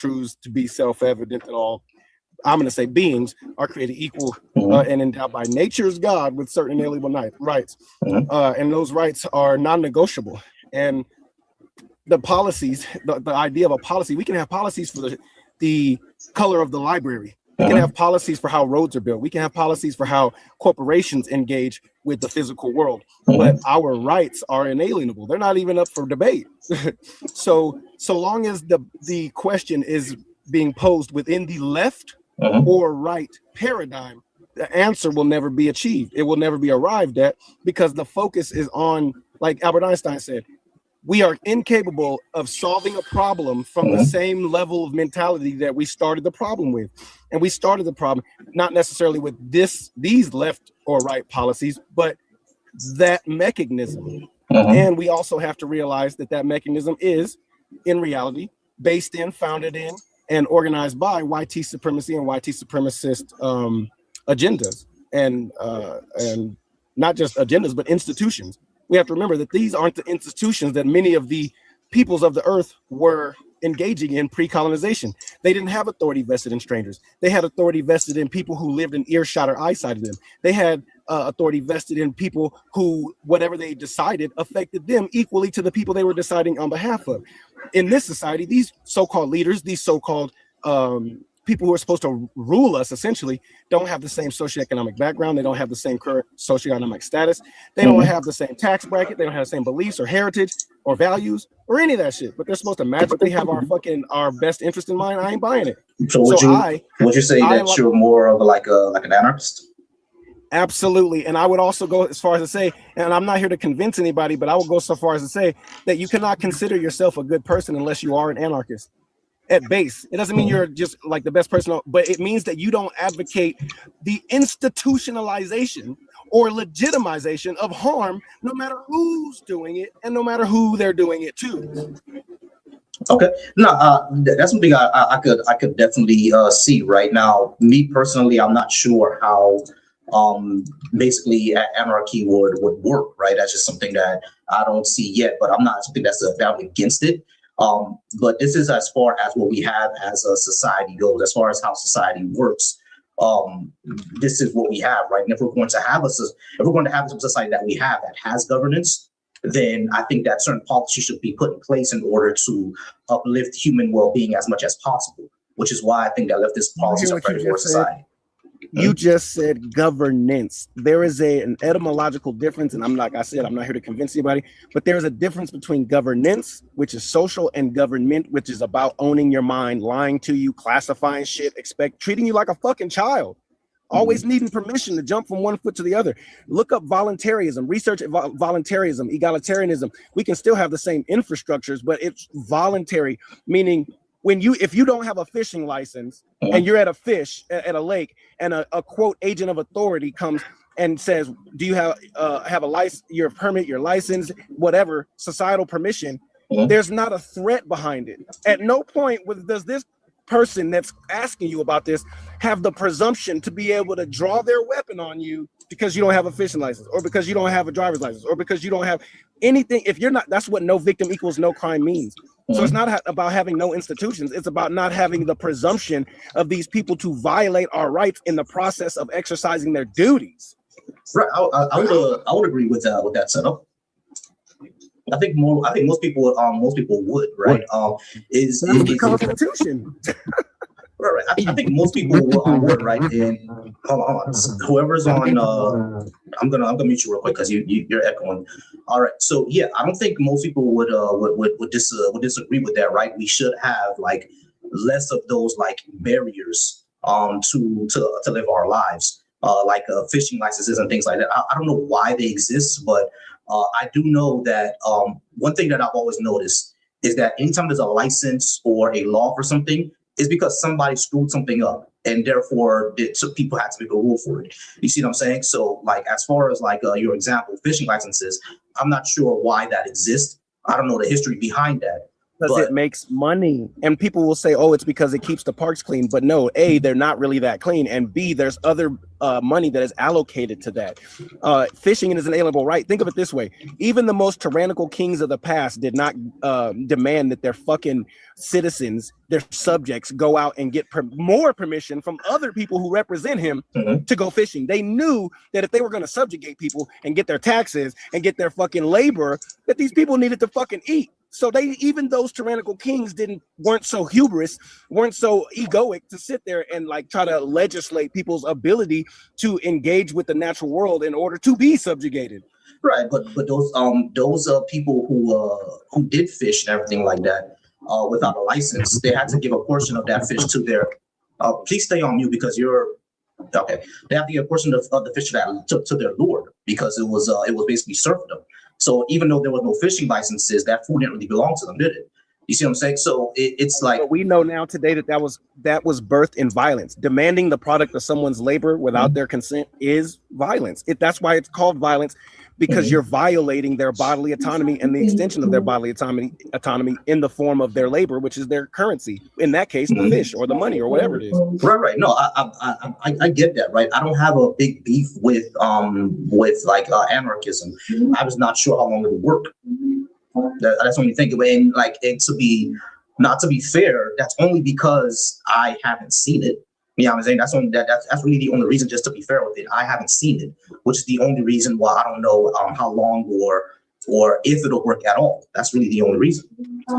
truths to be self-evident that all, I'm going to say, beings are created equal and endowed by nature's God with certain inalienable rights. And those rights are non-negotiable. And the policies, the idea of a policy, we can have policies for the color of the library. We can have policies for how roads are built. We can have policies for how corporations engage with the physical world. But our rights are inalienable. They're not even up for debate. So long as the question is being posed within the left or right paradigm, the answer will never be achieved. It will never be arrived at, because the focus is on, like Albert Einstein said, we are incapable of solving a problem from the same level of mentality that we started the problem with. And we started the problem not necessarily with these left or right policies, but that mechanism. And we also have to realize that mechanism is, in reality, based in, founded in, and organized by YT supremacy and YT supremacist agendas, and not just agendas, but institutions. We have to remember that these aren't the institutions that many of the peoples of the earth were engaging in pre-colonization. They didn't have authority vested in strangers. They had authority vested in people who lived in earshot or eyesight of them. They had authority vested in people who, whatever they decided, affected them equally to the people they were deciding on behalf of. In this society, these so-called leaders, these so-called people who are supposed to rule us, essentially, don't have the same socioeconomic background. They don't have the same current socioeconomic status. They don't have the same tax bracket. They don't have the same beliefs or heritage or values or any of that shit. But they're supposed to magically have our best interest in mind. I ain't buying it. So would you say that you're more of like an anarchist? Absolutely. And I would also go as far as to say, and I'm not here to convince anybody, but I will go so far as to say that you cannot consider yourself a good person unless you are an anarchist. At base, it doesn't mean you're just like the best person, but it means that you don't advocate the institutionalization or legitimization of harm, no matter who's doing it and no matter who they're doing it to. Okay, no, that's something I could definitely see right now. Me personally, I'm not sure how basically anarchy would work. Right, that's just something that I don't see yet. But I'm not something that's definitely against it. But this is as far as what we have as a society goes, as far as how society works. This is what we have, right? And if we're going to have a society that we have that has governance, then I think that certain policies should be put in place in order to uplift human well-being as much as possible, which is why I think that leftist policies are better for society. You just said governance. There is an etymological difference, and I'm not here to convince anybody, but there's a difference between governance, which is social, and government, which is about owning your mind, lying to you, classifying shit, treating you like a fucking child, always needing permission to jump from one foot to the other. Look up voluntarism, research voluntarism, egalitarianism. We can still have the same infrastructures, but it's voluntary, meaning if you don't have a fishing license and you're at a lake, and a quote agent of authority comes and says, do you have a license, your permit, your license, whatever, societal permission, there's not a threat behind it. At no point does this person that's asking you about this have the presumption to be able to draw their weapon on you because you don't have a fishing license, or because you don't have a driver's license, or because you don't have anything. If you're not, that's what no victim equals no crime means. So it's not about having no institutions. It's about not having the presumption of these people to violate our rights in the process of exercising their duties. Right. I would agree with that setup. I think most people would, right? Is the Constitution. Right. I think most people would, right? And hold on. Whoever's on, I'm gonna mute you real quick because you're echoing. All right. So yeah, I don't think most people would disagree with that, right? We should have like less of those like barriers to live our lives, like fishing licenses and things like that. I don't know why they exist, but I do know that one thing that I've always noticed is that anytime there's a license or a law for something, it's because somebody screwed something up, and therefore so people had to make a rule for it. You see what I'm saying? So like, as far as like your example, fishing licenses, I'm not sure why that exists. I don't know the history behind that. Because it makes money, and people will say, "Oh, it's because it keeps the parks clean." But no, A, they're not really that clean, and B, there's other money that is allocated to that. Fishing is an alienable right. Think of it this way: even the most tyrannical kings of the past did not demand that their fucking citizens, their subjects, go out and get more permission from other people who represent him to go fishing. They knew that if they were going to subjugate people and get their taxes and get their fucking labor, that these people needed to fucking eat. So even those tyrannical kings weren't so hubris, weren't so egoic to sit there and like try to legislate people's ability to engage with the natural world in order to be subjugated. Right, but those people who did fish and everything like that without a license, they had to give a portion of that fish to their. Please stay on mute because you're okay. They have to give a portion of the fish to their lord because it was basically serfdom. So even though there was no fishing licenses, that food didn't really belong to them, did it? You see what I'm saying? So it's like, but we know now today that was birthed in violence. Demanding the product of someone's labor without their consent is violence. That's why it's called violence, because you're violating their bodily autonomy and the extension of their bodily autonomy in the form of their labor, which is their currency. In that case, the fish or the money or whatever it is. Right. No, I get that. Right. I don't have a big beef with anarchism. I was not sure how long it would work. That's the only thing. And to be fair, that's only because I haven't seen it. You know what I'm saying? That's really the only reason, just to be fair with it. I haven't seen it, which is the only reason why I don't know how long or if it'll work at all. That's really the only reason.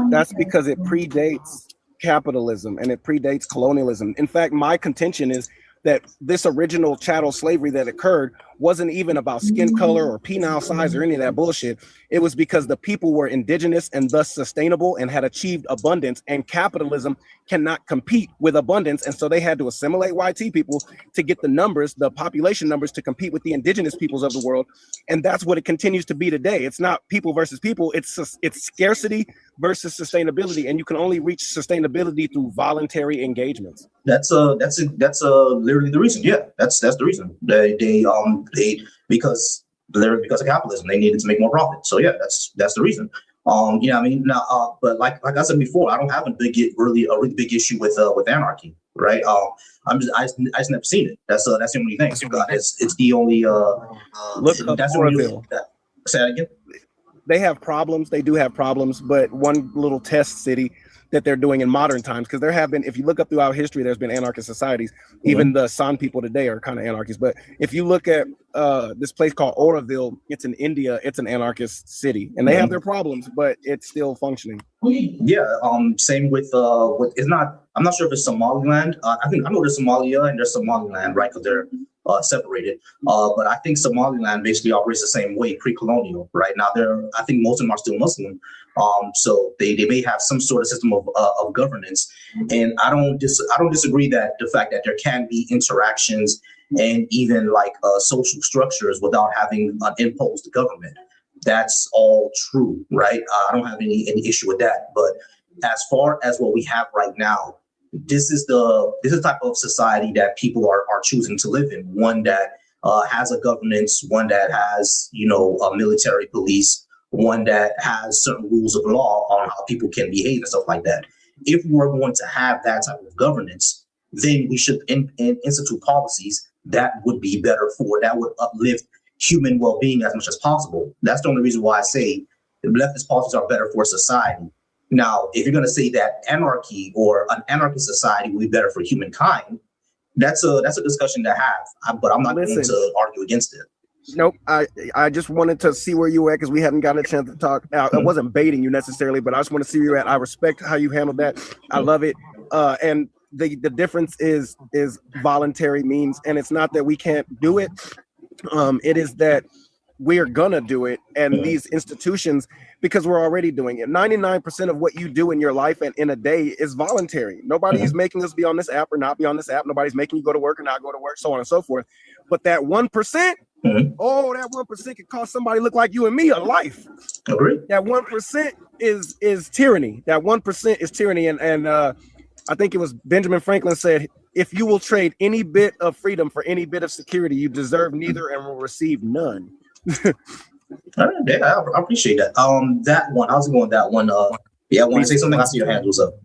That's because it predates capitalism and it predates colonialism. In fact, my contention is that this original chattel slavery that occurred wasn't even about skin color or penile size or any of that bullshit. It was because the people were indigenous and thus sustainable and had achieved abundance, and capitalism cannot compete with abundance. And so they had to assimilate YT people to get the numbers, the population numbers, to compete with the indigenous peoples of the world. And that's what it continues to be today. It's not people versus people. It's scarcity versus sustainability. And you can only reach sustainability through voluntary engagements. That's literally the reason. Yeah, that's the reason. Because of capitalism, they needed to make more profit. So yeah, that's the reason. You know what I mean? Now, but like I said before, I don't have a really big issue with anarchy, right? I just never seen it. That's the only thing. It's the only look up that's Oroville. Say that again. They have problems. They do have problems, but one little test city that they're doing in modern times, because there have been, if you look up throughout history, there's been anarchist societies. Even the San people today are kind of anarchists. But if you look at this place called Oroville, it's in India, it's an anarchist city, and they have their problems, but it's still functioning. Yeah. Same with it's not. I'm not sure if it's Somaliland. I know there's Somalia and there's Somaliland, right? Because they're separated. But I think Somaliland basically operates the same way, pre-colonial, right? Now I think most of them are still Muslim. So they may have some sort of system of governance. And I don't disagree that the fact that there can be interactions and even like social structures without having an imposed government. That's all true, right? I don't have any issue with that. But as far as what we have right now, this is the type of society that people are choosing to live in. One that has a governance, one that has, a military police, one that has certain rules of law on how people can behave and stuff like that. If we're going to have that type of governance, then we should institute policies that would be better that would uplift human well-being as much as possible. That's the only reason why I say the leftist policies are better for society. Now, if you're going to say that anarchy or an anarchist society will be better for humankind, that's a discussion to have. But I'm not going to argue against it. Nope. I just wanted to see where you were at, because we haven't gotten a chance to talk. I wasn't baiting you necessarily, but I just want to see where you're at. I respect how you handled that. I love it. And the difference is voluntary means, and it's not that we can't do it. It is that we're gonna do it, and these institutions, because we're already doing it. 99% of what you do in your life and in a day is voluntary. Nobody's making us be on this app or not be on this app. Nobody's making you go to work or not go to work, so on and so forth. But that 1%, that 1% could cost somebody look like you and me a life. Agree. That 1% is tyranny. That 1% is tyranny, and I think it was Benjamin Franklin said, if you will trade any bit of freedom for any bit of security, you deserve neither and will receive none. Yeah, I appreciate that. That one, I was going with that one. Yeah, I want to say something. I see your hand was up.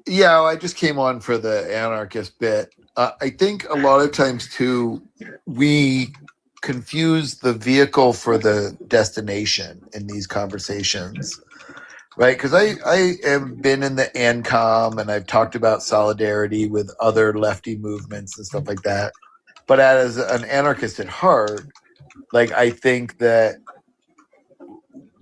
Yeah, I just came on for the anarchist bit. I think a lot of times too, we confuse the vehicle for the destination in these conversations, right? Because I have been in the ANCOM and I've talked about solidarity with other lefty movements and stuff like that. But as an anarchist at heart, like I think that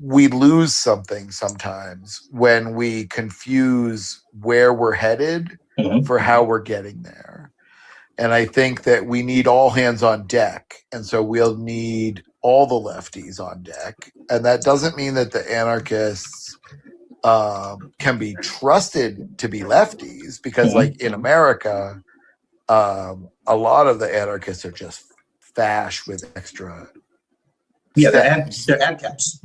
we lose something sometimes when we confuse where we're headed for how we're getting there. And I think that we need all hands on deck. And so we'll need all the lefties on deck. And that doesn't mean that the anarchists can be trusted to be lefties, because like in America, a lot of the anarchists are just fash with extra. Yeah, they're ANCAPs.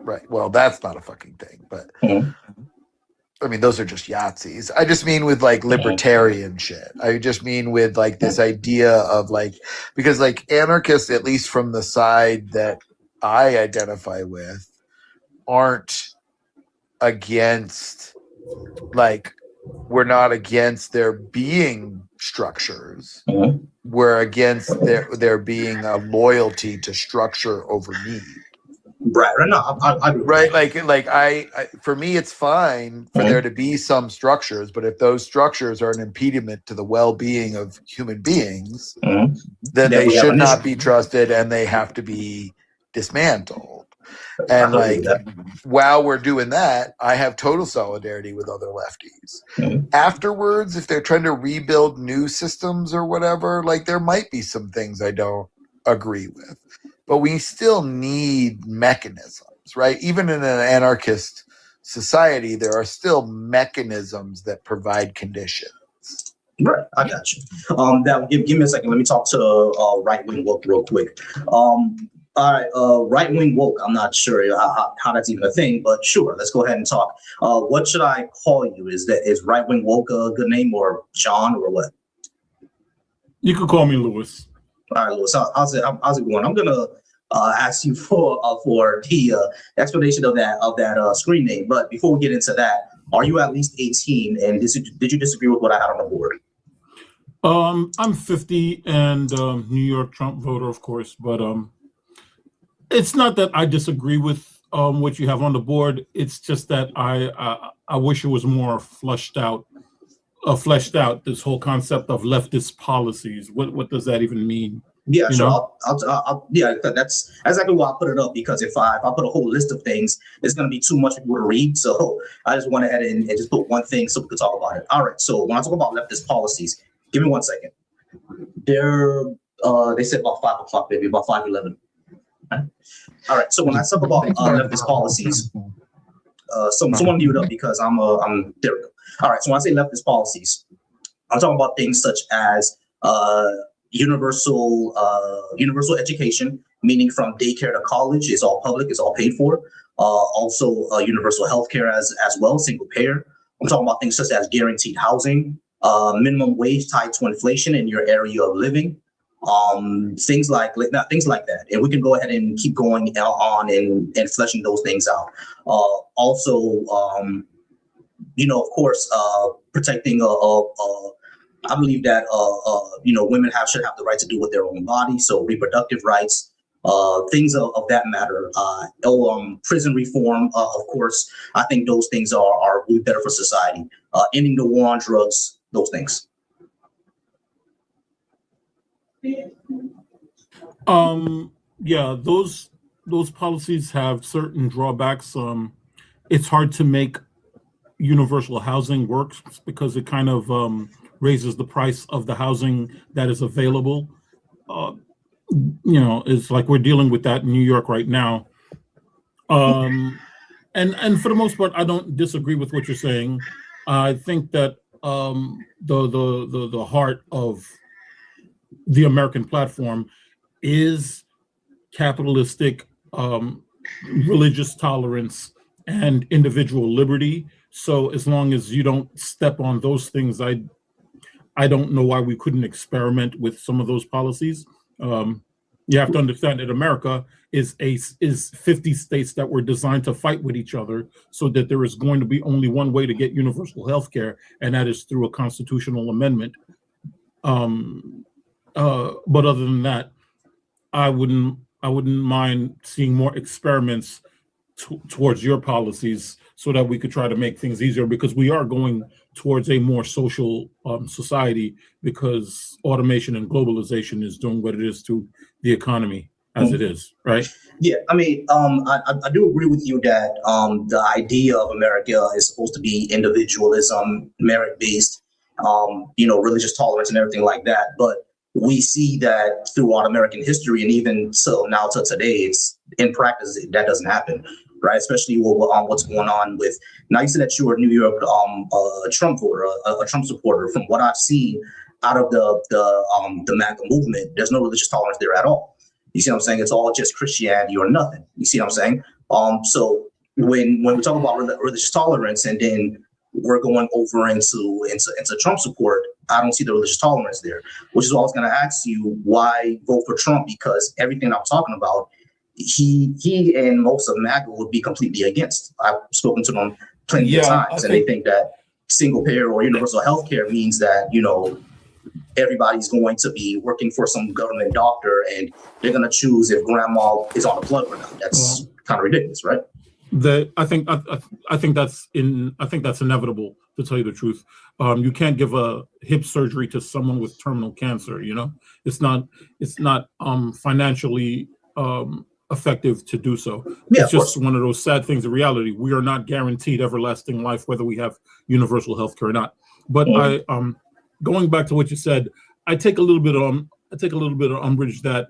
Right. Well, that's not a fucking thing, but I mean, those are just Yahtzees. I just mean with like libertarian shit. I just mean with like this idea of like, because like anarchists, at least from the side that I identify with, aren't against, like, we're not against there being structures. We're against there being a loyalty to structure over need. Right. No, I right. Like I, for me, it's fine for there to be some structures, but if those structures are an impediment to the well-being of human beings, then they should not be trusted and they have to be dismantled. And like, while we're doing that, I have total solidarity with other lefties. Afterwards, if they're trying to rebuild new systems or whatever, like there might be some things I don't agree with. But we still need mechanisms, right? Even in an anarchist society, there are still mechanisms that provide conditions. Right, I got you. Now give me a second. Let me talk to right wing woke real quick. All right, right wing woke. I'm not sure how that's even a thing, but sure, let's go ahead and talk. What should I call you? Is right wing woke a good name, or John, or what? You could call me Lewis. All right, Lewis. How's it going? I'm gonna ask you for the explanation of that screen name. But before we get into that, are you at least 18? And did you disagree with what I had on the board? I'm 50 and New York Trump voter, of course. But it's not that I disagree with what you have on the board. It's just that I wish it was more fleshed out. This whole concept of leftist policies. What does that even mean? Yeah, sure. Yeah, that's exactly why I put it up, because if I put a whole list of things, it's going to be too much for people to read. So I just went ahead and just put one thing so we could talk about it. All right. So when I talk about leftist policies, give me 1 second. They said about 5 o'clock, baby, about 5:11. All right. So when I talk about leftist policies, someone mute up because I'm there we go. All right, so when I say leftist policies, I'm talking about things such as universal education, meaning from daycare to college. It's all public, it's all paid for. Also, universal healthcare as well, single payer. I'm talking about things such as guaranteed housing, minimum wage tied to inflation in your area of living, things like that. And we can go ahead and keep going on and fleshing those things out. Also, of course, protecting I believe that women should have the right to do with their own body, so reproductive rights, things of that matter. Prison reform, of course. I think those things are really better for society. Ending the war on drugs, those things. Yeah, those policies have certain drawbacks. It's hard to make universal housing work because it kind of raises the price of the housing that is available. It's like we're dealing with that in New York right now. And for the most part, I don't disagree with what you're saying. I think that the heart of the American platform is capitalistic religious tolerance and individual liberty. So as long as you don't step on those things, I don't know why we couldn't experiment with some of those policies. You have to understand that America is 50 states that were designed to fight with each other, so that there is going to be only one way to get universal health care, and that is through a constitutional amendment. But other than that, I wouldn't mind seeing more experiments towards your policies, so that we could try to make things easier, because we are going towards a more social society, because automation and globalization is doing what it is to the economy as it is, right? Yeah, I mean, I do agree with you that the idea of America is supposed to be individualism, merit-based, religious tolerance and everything like that. But we see that throughout American history, and even so now to today, it's in practice that doesn't happen, right? Especially what's going on with, now you said that you're a New York Trump voter, a Trump supporter. From what I've seen out of the MAGA movement, there's no religious tolerance there at all. You see what I'm saying? It's all just Christianity or nothing. You see what I'm saying? So when we talk about religious tolerance, and then we're going over into Trump support, I don't see the religious tolerance there, which is why I was going to ask you, why vote for Trump? Because everything I'm talking about, he and most of MAGA would be completely against. I've spoken to them plenty of times, and they think that single payer or universal health care means that, everybody's going to be working for some government doctor, and they're going to choose if grandma is on the plug or not. That's kind of ridiculous, right? I think that's inevitable, to tell you the truth. You can't give a hip surgery to someone with terminal cancer. It's not financially effective to do so. Yeah, it's just one of those sad things of reality. We are not guaranteed everlasting life, whether we have universal health care or not. But going back to what you said, I take a little bit of umbrage that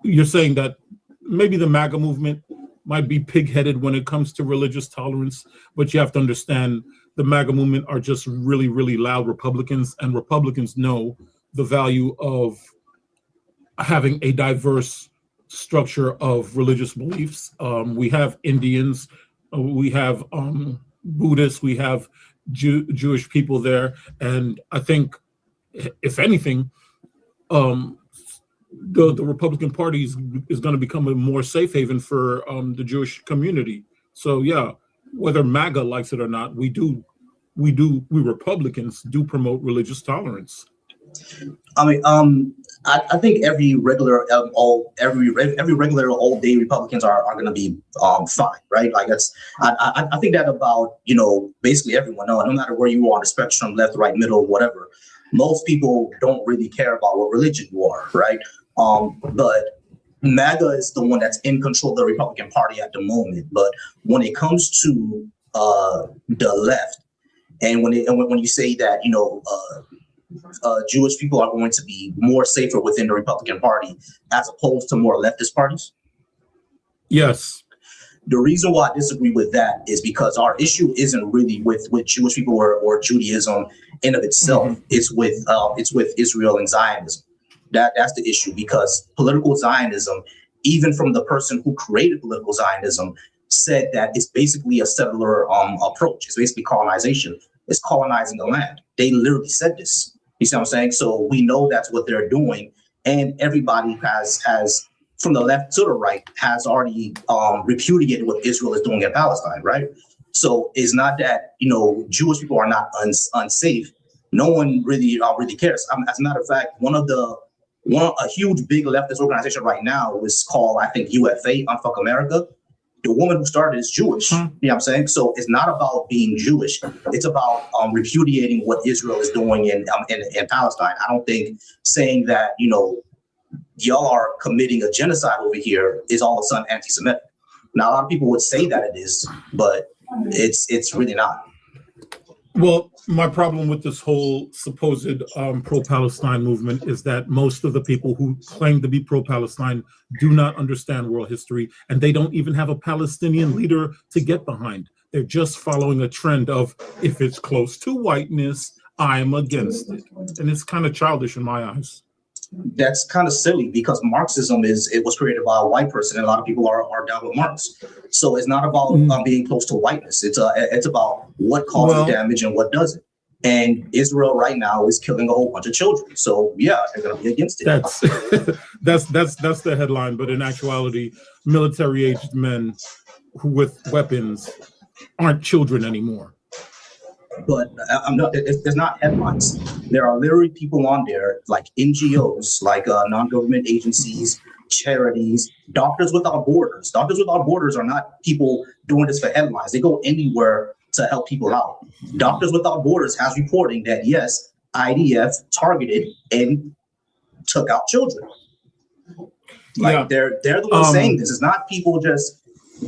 you're saying that maybe the MAGA movement might be pig-headed when it comes to religious tolerance, but you have to understand the MAGA movement are just really, really loud Republicans, and Republicans know the value of having a diverse structure of religious beliefs. We have Indians, we have Buddhists, we have Jewish people there, and I think, if anything, the Republican Party is going to become a more safe haven for the Jewish community. So yeah, whether MAGA likes it or not, we Republicans do promote religious tolerance. I mean, I think every regular old day Republicans are going to be fine, right? Like I think that about basically everyone. No matter where you are on the spectrum, left, right, middle, whatever. Most people don't really care about what religion you are, right? But MAGA is the one that's in control of the Republican Party at the moment. But when it comes to the left, and when you say that Jewish people are going to be more safer within the Republican Party as opposed to more leftist parties? Yes. The reason why I disagree with that is because our issue isn't really with Jewish people or Judaism in of itself. Mm-hmm. It's with Israel and Zionism. That's the issue, because political Zionism, even from the person who created political Zionism, said that it's basically a settler approach. It's basically colonization. It's colonizing the land. They literally said this. You see what I'm saying? So we know that's what they're doing, and everybody has from the left to the right has already repudiated what Israel is doing in Palestine, right? So it's not that Jewish people are not unsafe. No one really cares. As a matter of fact, a huge big leftist organization right now is called, I think, UFA, Unfuck America. The woman who started is Jewish. You know what I'm saying? So it's not about being Jewish. It's about repudiating what Israel is doing in Palestine. I don't think saying that, y'all are committing a genocide over here is all of a sudden anti-Semitic. Now, a lot of people would say that it is, but it's really not. Well, my problem with this whole supposed pro-Palestine movement is that most of the people who claim to be pro-Palestine do not understand world history, and they don't even have a Palestinian leader to get behind. They're just following a trend of, if it's close to whiteness, I'm against it. And it's kind of childish in my eyes. That's kind of silly, because Marxism was created by a white person, and a lot of people are down with Marx. So it's not about being close to whiteness. It's about what causes damage and what doesn't. And Israel right now is killing a whole bunch of children. So yeah, they're going to be against it. That's the headline. But in actuality, military-aged men with weapons aren't children anymore. But there's not headlines. There are literally people on there, like NGOs, like non-government agencies, charities, Doctors Without Borders. Doctors Without Borders are not people doing this for headlines. They go anywhere to help people out. Doctors Without Borders has reporting that, yes, IDF targeted and took out children. Like they're the ones saying this. It's not people just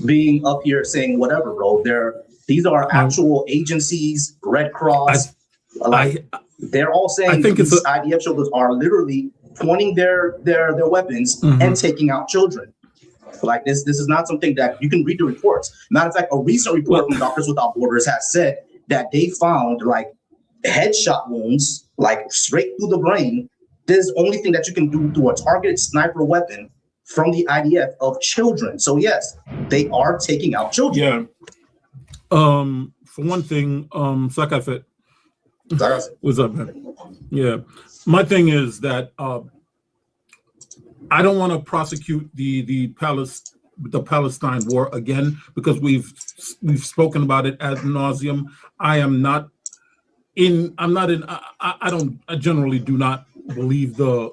being up here saying whatever, bro. These are actual agencies, Red Cross. They're all saying I think these IDF soldiers are literally pointing their weapons and taking out children. Like this is not something that you can read the reports. Matter of fact, a recent report from Doctors Without Borders has said that they found like headshot wounds, like straight through the brain. This is the only thing that you can do through a targeted sniper weapon from the IDF of children. So yes, they are taking out children. Yeah. For one thing, Sakafet. What's up, man? Yeah. My thing is that I don't want to prosecute the Palestine war again because we've spoken about it ad nauseum. I generally do not believe the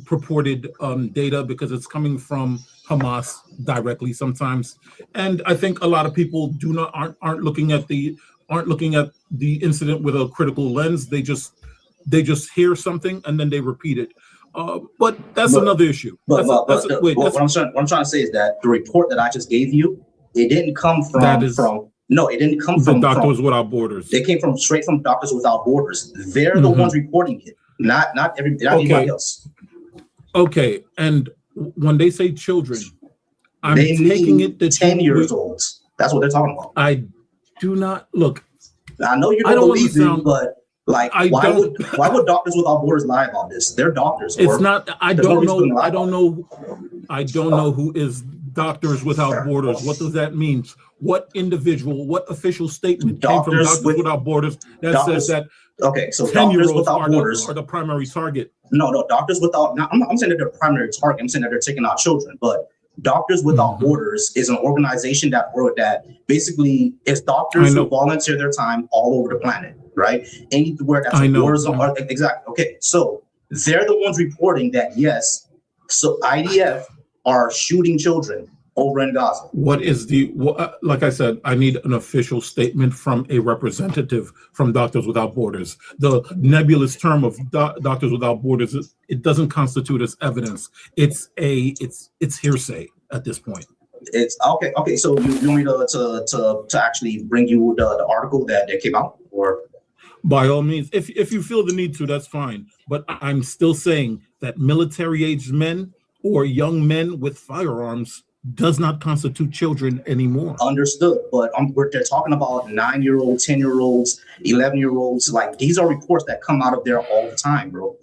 purported data because it's coming from Hamas directly sometimes, and I think a lot of people aren't looking at the incident with a critical lens. They just hear something and then they repeat it. But that's another issue. What I'm trying to say is that the report that I just gave you, it didn't come from Doctors Without Borders. It came straight from Doctors Without Borders. They're the ones reporting it, not anybody else. Okay, and when they say children, I'm taking it to 10 years old. That's what they're talking about. I do not look. I know you don't believe it, but like, why would Doctors Without Borders lie about this? They're doctors. It's not. I don't know who is Doctors Without Borders. What does that mean? What individual? What official statement came from Doctors Without Borders that says that? Okay, so Doctors Without Borders are the primary target. No, Doctors Without. Now, I'm saying that they're primary target. I'm saying that they're taking out children, but Doctors Without Borders is an organization that basically is doctors who volunteer their time all over the planet, right? Anywhere that's a war zone. Exactly. Okay, so they're the ones reporting that yes, so IDF are shooting children over in Gaza. What is like I said, I need an official statement from a representative from Doctors Without Borders. The nebulous term of Doctors Without Borders, it doesn't constitute as evidence. It's hearsay at this point. It's okay. So you want me to actually bring you the article that came out, or? By all means, if you feel the need to, that's fine. But I'm still saying that military-aged men or young men with firearms does not constitute children anymore. Understood, but they're talking about 9-year-olds, 10-year-olds, 11-year-olds. Like these are reports that come out of there all the time, bro.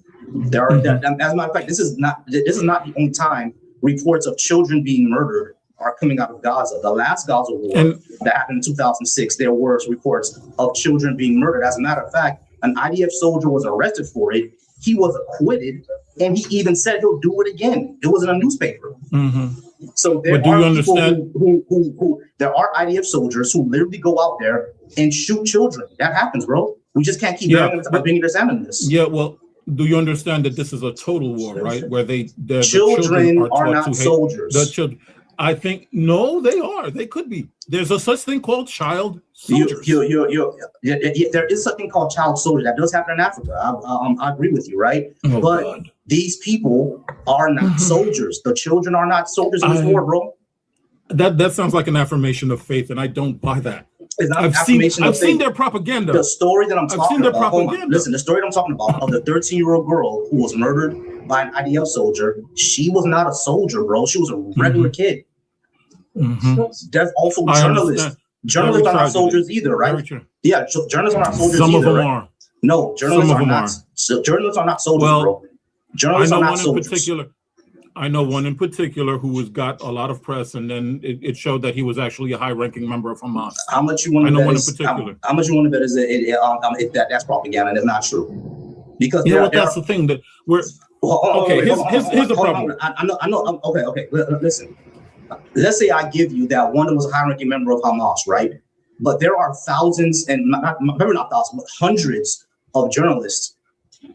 As a matter of fact, this is not the only time reports of children being murdered are coming out of Gaza. The last Gaza war that happened in 2006, there were reports of children being murdered. As a matter of fact, an IDF soldier was arrested for it. He was acquitted, and he even said he'll do it again. It was in a newspaper. So there are people who there are IDF soldiers who literally go out there and shoot children. That happens, bro. We just can't keep bringing this on this. Yeah, well, do you understand that this is a total war, right? Where the children are not soldiers. The children. I think no, they are. They could be. There's a such thing called child soldiers. There is something called child soldiers that does happen in Africa. I agree with you, right? But these people are not soldiers. The children are not soldiers in this war, bro. That sounds like an affirmation of faith, and I don't buy that. It's not I've seen their propaganda. The story that I'm talking about. Listen, the story that I'm talking about of the 13-year-old girl who was murdered by an IDF soldier. She was not a soldier, bro. She was a regular kid. There's also journalists. Journalists are not soldiers either, right? Yeah, journalists are not soldiers either. Some of them are. No, journalists are not. Journalists are not soldiers, bro. Journalists are not soldiers. I know one in particular who has got a lot of press, and then it showed that he was actually a high-ranking member of Hamas. How much you want I to know bet one in is, particular. how much you want to bet is that's propaganda and it's not true? Because You know what? That's the thing that we're okay. Here's the problem. I know. Okay. Listen. Let's say I give you that one was a high-ranking member of Hamas, right? But there are thousands, and maybe not thousands, but hundreds of journalists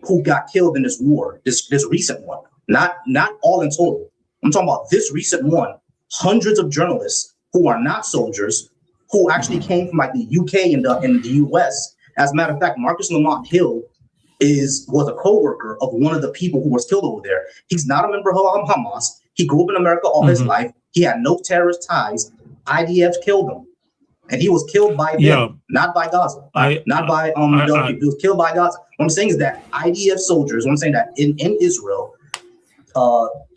who got killed in this war. This recent one, not all in total. I'm talking about this recent one. Hundreds of journalists who are not soldiers, who actually came from like the UK and the US. As a matter of fact, Marcus Lamont Hill was a co-worker of one of the people who was killed over there. He's not a member of Hamas. He grew up in America all his life. He had no terrorist ties. IDF killed him. And he was killed by them, not by Gaza. Not by he was killed by Gaza. What I'm saying is that IDF soldiers, what I'm saying that in Israel,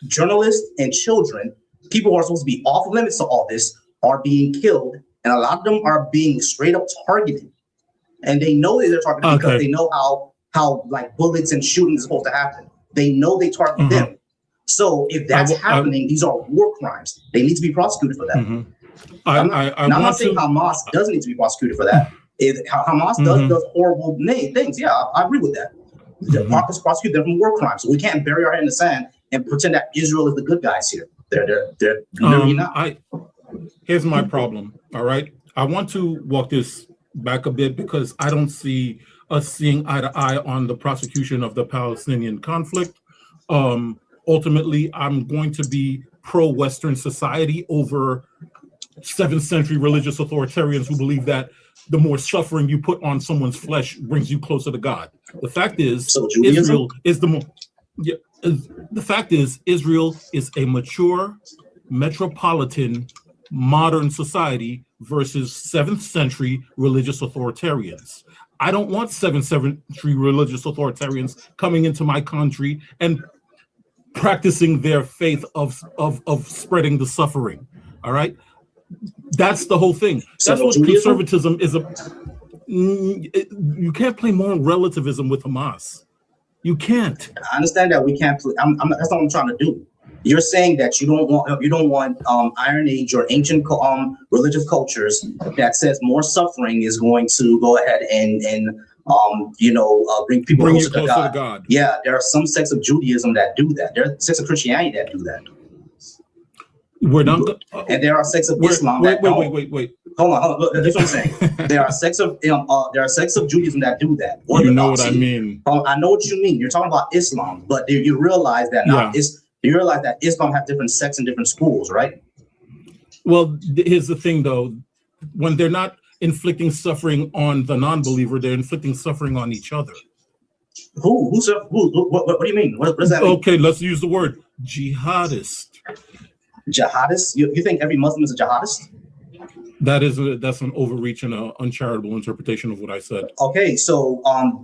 journalists and children, people who are supposed to be off limits to all this, are being killed. And a lot of them are being straight up targeted. And they know that they're targeted because they know how like bullets and shooting is supposed to happen. They know they target them. So if that's happening, these are war crimes. They need to be prosecuted for that. I'm not saying Hamas doesn't need to be prosecuted for that. Hamas does horrible things. Yeah, I agree with that. Prosecute them from war crimes. So we can't bury our head in the sand and pretend that Israel is the good guys here. They're literally not. Here's my problem. All right, I want to walk this back a bit because I don't see us seeing eye to eye on the prosecution of the Palestinian conflict. Ultimately, I'm going to be pro-Western society over 7th century religious authoritarians who believe that the more suffering you put on someone's flesh brings you closer to God. The fact is, Israel is the fact is Israel is a mature, metropolitan, modern society versus 7th century religious authoritarians. I don't want 7th century religious authoritarians coming into my country and practicing their faith of spreading the suffering. All right, that's the whole thing. That's what conservatism is. You can't play moral relativism with Hamas. You can't. I understand that we can't play. That's not what I'm trying to do. You're saying that you don't want Iron Age or ancient religious cultures that says more suffering is going to go ahead and bring people closer to God. Yeah, there are some sects of Judaism that do that. There are sects of Christianity that do that. We're not, and there are sects of Islam. Wait. Hold on. Look, that's what I'm saying. There are sects of Judaism that do that. Orthodoxy. You know what I mean? I know what you mean. You're talking about Islam, but you realize that you realize that Islam have different sects and different schools, right? Well, here's the thing, though. When they're not inflicting suffering on the non-believer, they're inflicting suffering on each other. Who? What do you mean? What does that mean? Okay, let's use the word jihadist. Jihadist? You think every Muslim is a jihadist? That's an overreach and an uncharitable interpretation of what I said. Okay, so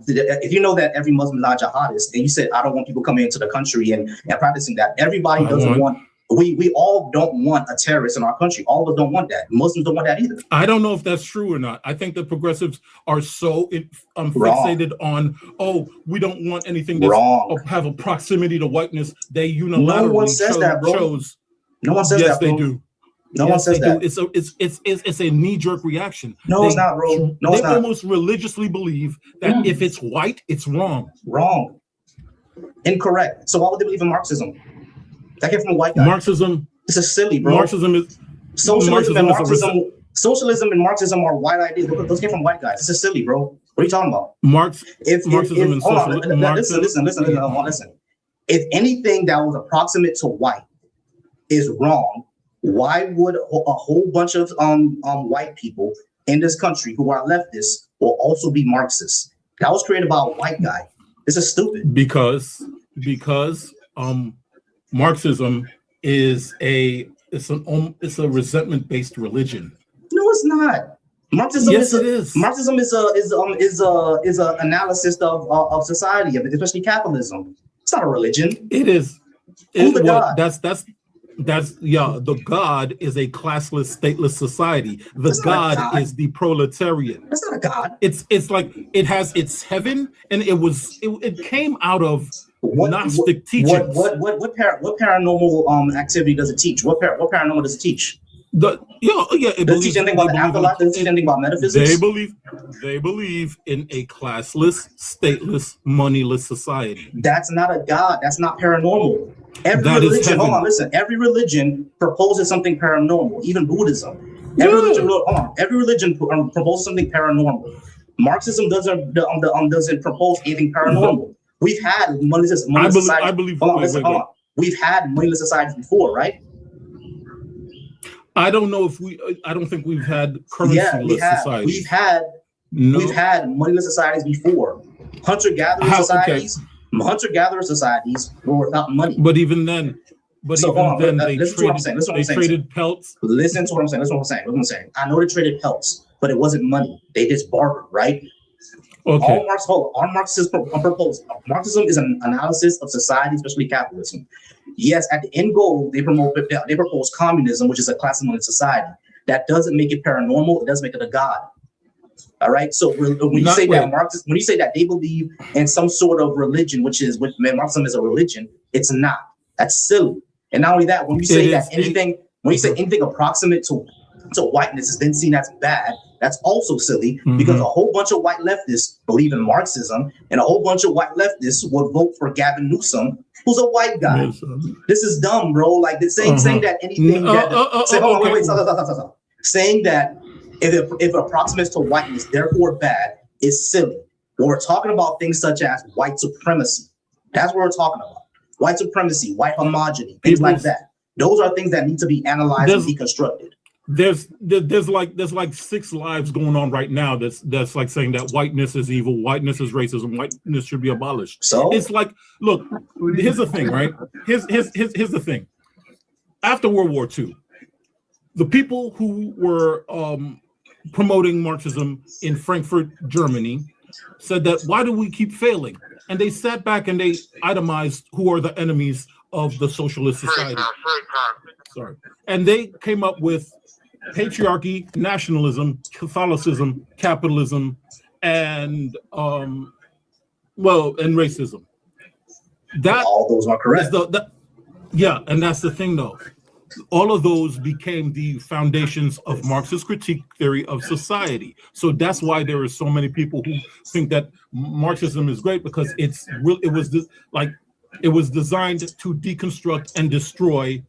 if you know that every Muslim is not jihadist, and you said I don't want people coming into the country and practicing that, everybody doesn't want. We all don't want a terrorist in our country. All of us don't want that. Muslims don't want that either. I don't know if that's true or not. I think that progressives are so fixated on, we don't want anything that have a proximity to whiteness. They unilaterally no one says that, bro. chose. No one says that, bro. Yes, they do. No one says that. It's a knee-jerk reaction. No, it's not, bro. No, it's not. They almost religiously believe that if it's white, it's wrong. Wrong. Incorrect. So why would they believe in Marxism? That came from a white guy. Marxism. This is silly, bro. Socialism and Marxism are white ideas. Look, those came from white guys. This is silly, bro. What are you talking about? Marxism and socialism. Listen. If anything that was approximate to white is wrong, why would a whole bunch of white people in this country who are leftists will also be Marxists? That was created by a white guy. This is stupid. Because Marxism is a resentment-based religion. No, it's not. Marxism is. Marxism is a analysis of society, especially capitalism. It's not a religion. It is. Who's the God? The God is a classless, stateless society. The God is the proletarian. That's not a God. It's like it has its heaven, and it came out of Gnostic teachings. What paranormal activity does it teach? What paranormal does it teach? Does it teach anything about the afterlife? Does it teach anything about metaphysics? They believe in a classless, stateless, moneyless society. That's not a god. That's not paranormal. Every religion proposes something paranormal. Even Buddhism. Every religion proposes something paranormal. Marxism doesn't propose anything paranormal. We've had moneyless societies. We've had moneyless societies before, right? I don't think we've had currency-less societies. We've had moneyless societies before. Hunter-gatherer societies. Okay. Hunter-gatherer societies were without money. But even then, they traded pelts. Listen to what I'm saying. I know they traded pelts, but it wasn't money. They just bartered, right? Okay. Marxism is an analysis of society, especially capitalism. Yes, at the end goal, they propose communism, which is a class-money society. That doesn't make it paranormal. It doesn't make it a god. All right. So when you say that they believe in some sort of religion, which Marxism is a religion, it's not. That's silly. And not only that, when you say anything approximate to whiteness is then seen as bad, that's also silly, because a whole bunch of white leftists believe in Marxism, and a whole bunch of white leftists would vote for Gavin Newsom, who's a white guy. This is dumb, bro. Like saying that anything saying that if it approximates to whiteness, therefore bad, is silly. When we're talking about things such as white supremacy, that's what we're talking about. White supremacy, white homogeny, things like that. Those are things that need to be analyzed and deconstructed. There's like 6 lives going on right now that's like saying that whiteness is evil, whiteness is racism, whiteness should be abolished. So it's like, look, here's the thing, right? Here's the thing. After World War II, the people who were promoting Marxism in Frankfurt, Germany, said that, why do we keep failing? And they sat back and they itemized who are the enemies of the socialist society. Sorry. And they came up with patriarchy, nationalism, Catholicism, capitalism, and racism. That all those are correct. And that's the thing, though. All of those became the foundations of Marxist critique theory of society. So that's why there are so many people who think that Marxism is great, because it was designed to deconstruct and destroy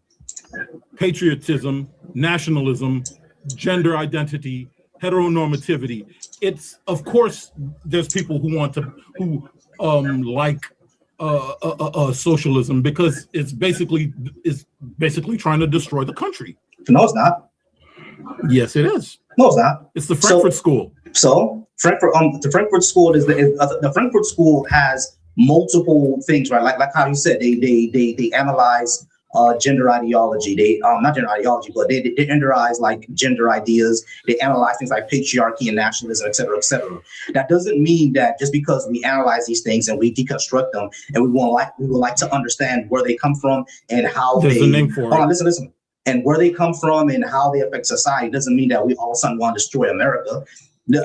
patriotism, nationalism, gender identity, heteronormativity. It's, of course, there's people who like socialism, because it's basically trying to destroy the country. No, it's not. Yes, it is. No, it's not. It's the Frankfurt School. So the Frankfurt School the Frankfurt School has multiple things, right? Like how you said, they analyze gender ideology. They not gender ideology, but they analyze like gender ideas. They analyze things like patriarchy and nationalism, et cetera, et cetera. That doesn't mean that just because we analyze these things and we deconstruct them, and we would like to understand where they come from and how there's a name for it. Listen. And where they come from and how they affect society doesn't mean that we all of a sudden want to destroy America. Because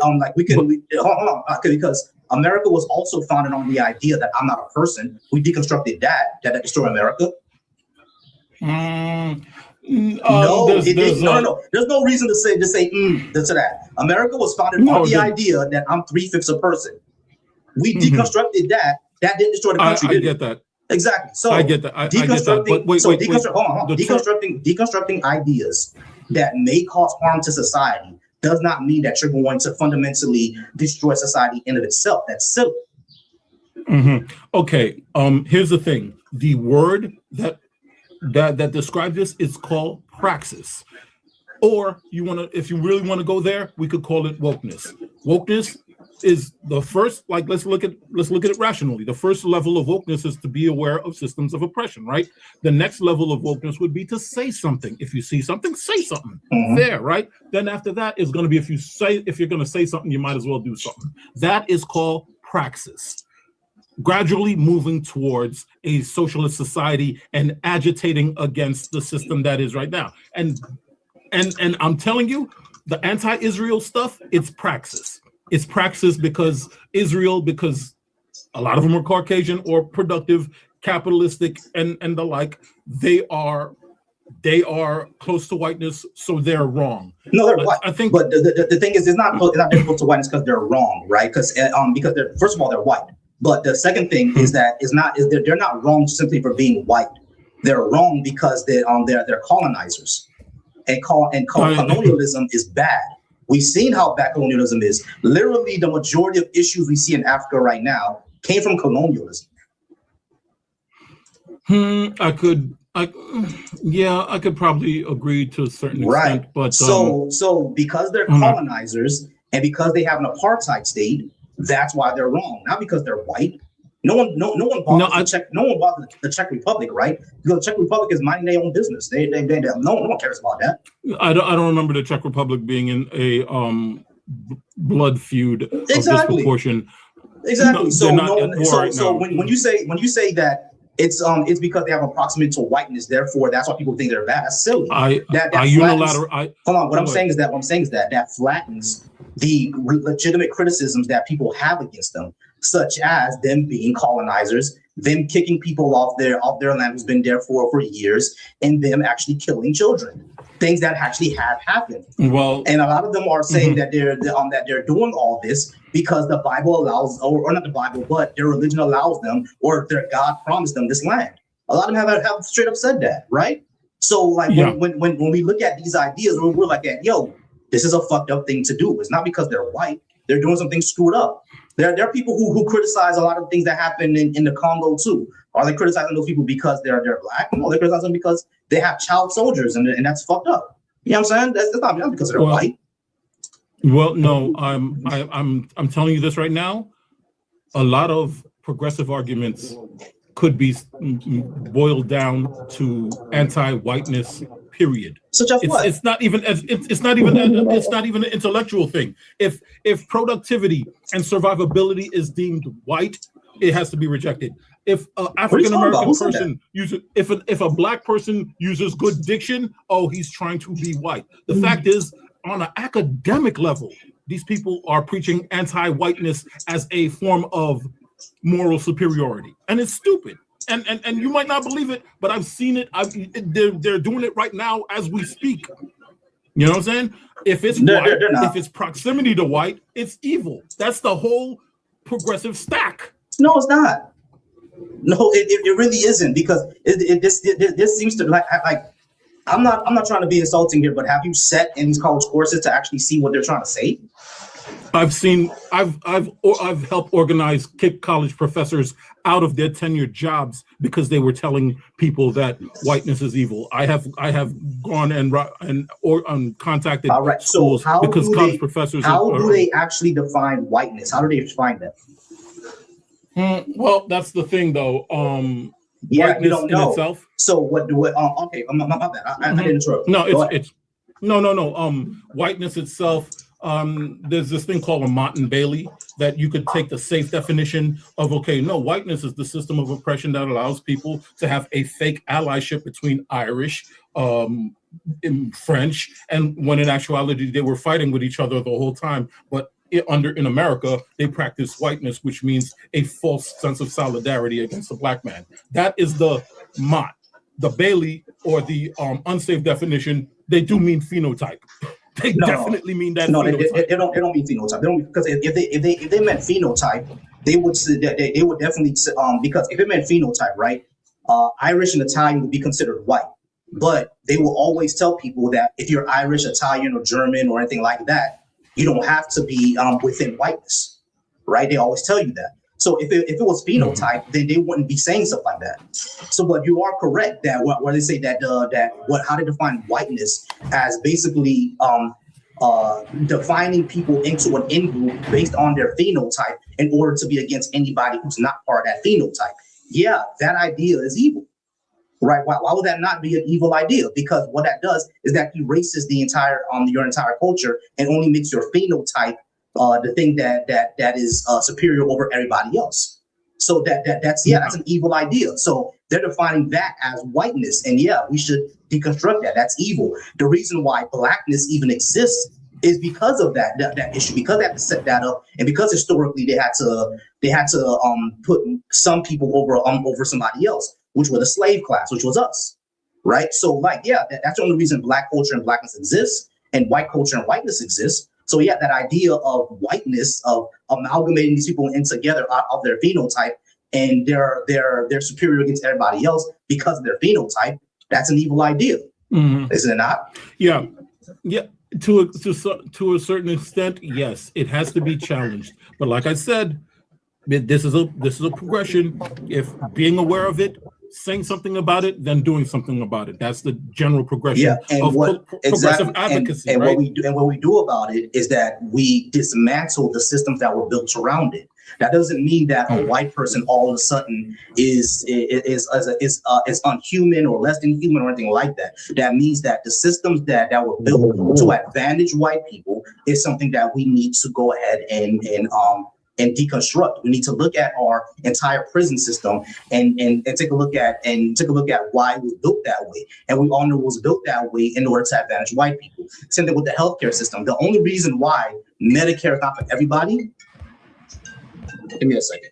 America was also founded on the idea that I'm not a person. We deconstructed that destroy America. No. There's no reason to say to that. America was founded on the idea that I'm 3/5 a person. We deconstructed that. That didn't destroy the country. I get that. Exactly. So I get that. Deconstructing ideas that may cause harm to society does not mean that you're going to fundamentally destroy society in of itself. That's silly. Okay. Here's the thing. The word that describes this is called praxis. Or if you really want to go there, we could call it wokeness. Wokeness is the first, like, let's look at it rationally. The first level of wokeness is to be aware of systems of oppression, right? The next level of wokeness would be to say something. If you see something, say something. There, right? Then after that is going to be, if you're going to say something, you might as well do something. That is called praxis. Gradually moving towards a socialist society and agitating against the system that is right now. And I'm telling you, the anti-Israel stuff, it's praxis. It's praxis because a lot of them are Caucasian or productive, capitalistic, and the like. They are close to whiteness, so they're wrong. No, they're white. I think, but the thing is, it's not they're close to whiteness because they're wrong, right? Because they're, first of all, they're white. But the second thing is that they're not wrong simply for being white. They're wrong because they're colonizers, and colonialism is bad. We've seen how bad colonialism is. Literally, the majority of issues we see in Africa right now came from colonialism. I could probably agree to a certain extent, but so because they're colonizers and because they have an apartheid state, that's why they're wrong. Not because they're white. No one bothers the Czech Republic, right? Because the Czech Republic is minding their own business. They no one cares about that. I don't remember the Czech Republic being in a blood feud of this proportion. Exactly. No, when you say that it's because they have approximate to whiteness, therefore that's why people think they're bad. That's silly. What I'm saying is that flattens the legitimate criticisms that people have against them, such as them being colonizers, them kicking people off their land who's been there for years, and them actually killing children. Things that actually have happened. Well, and a lot of them are saying that they're doing all this because the Bible allows, or not the Bible, but their religion allows them, or their God promised them this land. A lot of them have straight up said that, right? So when we look at these ideas, we're like, yo, this is a fucked up thing to do. It's not because they're white. They're doing something screwed up. There are people who criticize a lot of things that happen in the Congo too. Are they criticizing those people because they're black? No, they're criticizing them because they have child soldiers, and that's fucked up. You know what I'm saying? That's not because they're white. Well, no, I'm telling you this right now. A lot of progressive arguments could be boiled down to anti-whiteness. Period. Such as what? It's not even an intellectual thing. If productivity and survivability is deemed white, it has to be rejected. If an African American person uses, if a black person uses good diction, he's trying to be white. The fact is, on an academic level, these people are preaching anti-whiteness as a form of moral superiority, and it's stupid. And you might not believe it, but I've seen it. They're doing it right now as we speak. You know what I'm saying? If it's white, if it's proximity to white, it's evil. That's the whole progressive stack. No, it's not. No, it really isn't, because this seems to like I'm not trying to be insulting here, but have you sat in these college courses to actually see what they're trying to say? I've helped kick college professors out of their tenured jobs because they were telling people that whiteness is evil. I have gone and contacted schools because college professors. How do they actually define whiteness? How do they define that? Well, that's the thing, though. Yeah, you don't know. Itself. So what do it? Okay, my bad. I didn't interrupt. No. Whiteness itself. There's this thing called a Motte-Bailey that you could take the safe definition of, whiteness is the system of oppression that allows people to have a fake allyship between Irish, French, and when in actuality they were fighting with each other the whole time. But in America, they practice whiteness, which means a false sense of solidarity against the black man. That is the Motte. The Bailey, or the unsafe definition, they do mean phenotype. They definitely mean that. No, they don't mean phenotype. They don't, because if they meant phenotype, they would definitely because if it meant phenotype, right? Irish and Italian would be considered white, but they will always tell people that if you're Irish, Italian, or German, or anything like that, you don't have to be within whiteness, right? They always tell you that. So if it was phenotype, then they wouldn't be saying stuff like that. So, but you are correct that where they say that how they define whiteness as basically defining people into an in-group based on their phenotype in order to be against anybody who's not part of that phenotype. Yeah, that idea is evil, right? Why would that not be an evil idea? Because what that does is that erases the entire your entire culture and only makes your phenotype the thing that is superior over everybody else. So that's an evil idea. So they're defining that as whiteness, and we should deconstruct that. That's evil. The reason why blackness even exists is because of that issue, because they had to set that up, and because historically they had to put some people over somebody else, which were the slave class, which was us, right? So like, yeah, that's the only reason Black culture and Blackness exists, and white culture and whiteness exists. So yeah, that idea of whiteness, of amalgamating these people in together out of their phenotype, and they're superior against everybody else because of their phenotype, that's an evil idea, isn't it not? Yeah. To a certain extent, yes, it has to be challenged. But like I said, this is a progression. If being aware of it, saying something about it, then doing something about it. That's the general progression of progressive advocacy. And right? what we do about it is that we dismantle the systems that were built around it. That doesn't mean that a white person all of a sudden is unhuman or less than human or anything like that. That means that the systems that were built to advantage white people is something that we need to go ahead and deconstruct. We need to look at our entire prison system and take a look at why it was built that way. And we all know it was built that way in order to advantage white people. Same thing with the healthcare system. The only reason why Medicare is not for everybody. Give me a second.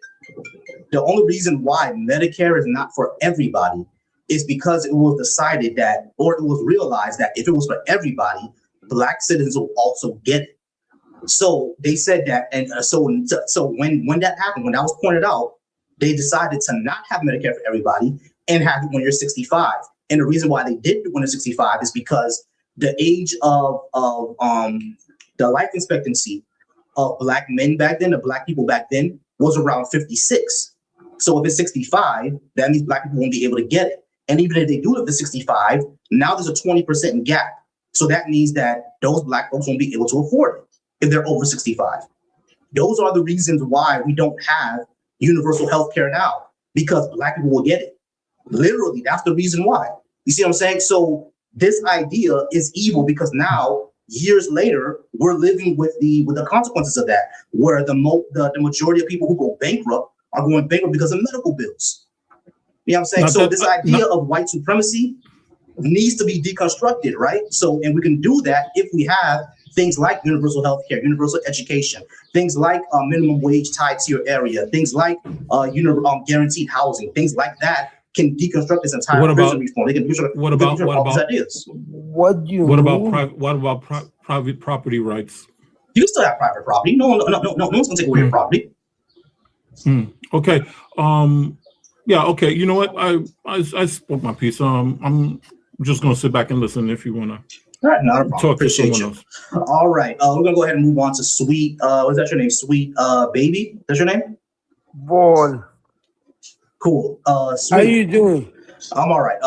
The only reason why Medicare is not for everybody is because it was decided that, or it was realized that if it was for everybody, Black citizens will also get it. So they said that, and so when that happened, when that was pointed out, they decided to not have Medicare for everybody and have it when you're 65. And the reason why they did it when you're 65 is because the age of the life expectancy of Black men back then, of Black people back then, was around 56. So if it's 65, that means Black people won't be able to get it. And even if they do it for 65, now there's a 20% gap. So that means that those Black folks won't be able to afford it if they're over 65. Those are the reasons why we don't have universal health care now, because Black people will get it. Literally, that's the reason why. You see what I'm saying? So this idea is evil because now, years later, we're living with the consequences of that, where the majority of people who go bankrupt are going bankrupt because of medical bills. You know what I'm saying? So this idea of white supremacy needs to be deconstructed, right? So, and we can do that if we have things like universal health care, universal education, things like minimum wage tied to your area, things like guaranteed housing, things like that can deconstruct this entire prison reform. They can deconstruct all these ideas. What about private property rights? You can still have private property. No one's gonna take away your property. Okay. Yeah. Okay. You know what? I spoke my piece. I'm just gonna sit back and listen if you wanna. All right, not a problem. Talk Appreciate to you. else. All right, we're gonna go ahead and move on to Sweet. What's that your name? Sweet Baby. That's your name? Born. Cool. Sweet. How you doing? I'm all right.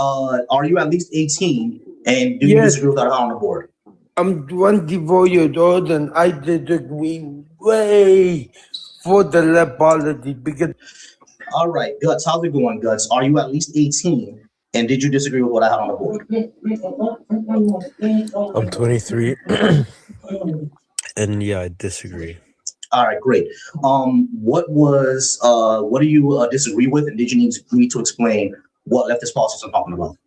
Are you at least 18? And do you disagree with that on the board? I'm 24 years old and I disagree way for the left policy because All right, Guts. How's it going, Guts? Are you at least 18? And did you disagree with what I had on the board? I'm 23, and yeah, I disagree. All right, great. What do you disagree with, and did you need to explain what leftist policies I'm talking about?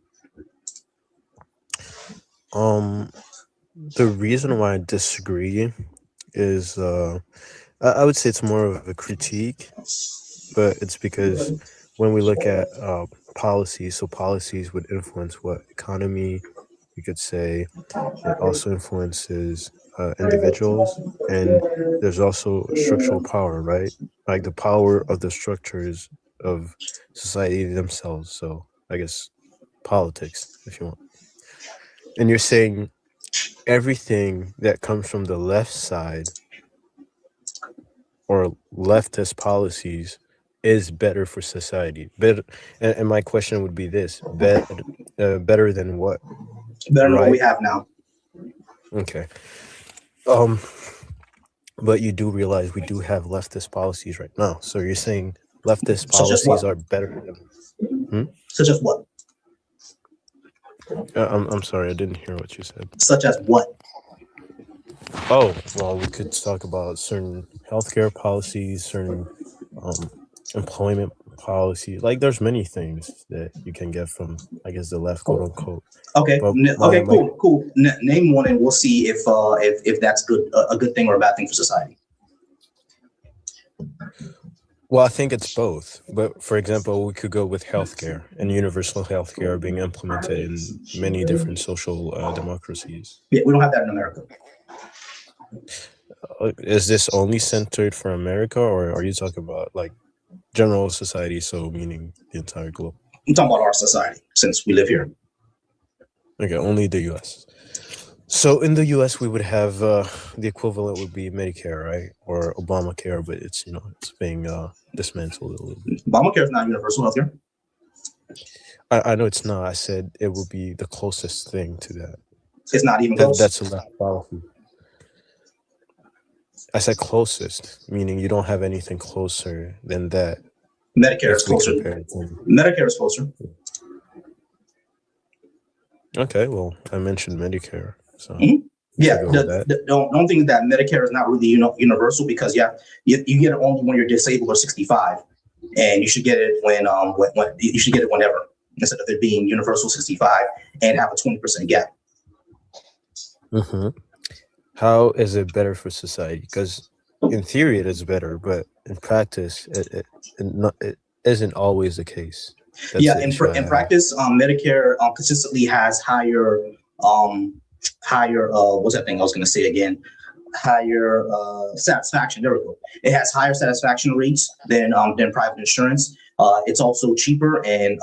The reason why I disagree is I would say it's more of a critique, but it's because when we look at policies, so policies would influence what economy, you could say. It also influences individuals, and there's also structural power, right? Like the power of the structures of society themselves. So I guess politics, if you want. And you're saying everything that comes from the left side or leftist policies is better for society. Better, and my question would be this: better than what? Better than what we have now. Okay. But you do realize we do have leftist policies right now. So you're saying leftist policies are better than? Such as what? I'm sorry, I didn't hear what you said. Such as what? Oh, well, we could talk about certain healthcare policies, certain employment policy. Like there's many things that you can get from, I guess, the left, quote unquote. Okay. But Okay. my Cool. Name one, and we'll see if that's good, a good thing or a bad thing for society. Well, I think it's both. But for example, we could go with healthcare and universal healthcare being implemented in many different social democracies. Yeah, we don't have that in America. Is this only centered for America, or are you talking about like general society, so meaning the entire globe? I'm talking about our society since we live here. Okay, only the U.S. So in the U.S., we would have the equivalent would be Medicare, right, or Obamacare, but it's it's being dismantled a little bit. Obamacare is not universal healthcare. I know it's not. I said it would be the closest thing to that. It's not even close. That's a left policy. I said closest, meaning you don't have anything closer than that. Medicare is closer. Medicare is closer. Okay, well, I mentioned Medicare, so yeah. The only thing is that Medicare is not really universal because you get it only when you're disabled or 65, and you should get it when you should get it whenever, instead of it being universal 65 and have a 20% gap. Mm-hmm. How is it better for society? Because in theory it is better, but in practice it isn't always the case. In practice, Medicare consistently has higher what's that thing I was going to say again? Higher satisfaction. There we go. It has higher satisfaction rates than private insurance. It's also cheaper and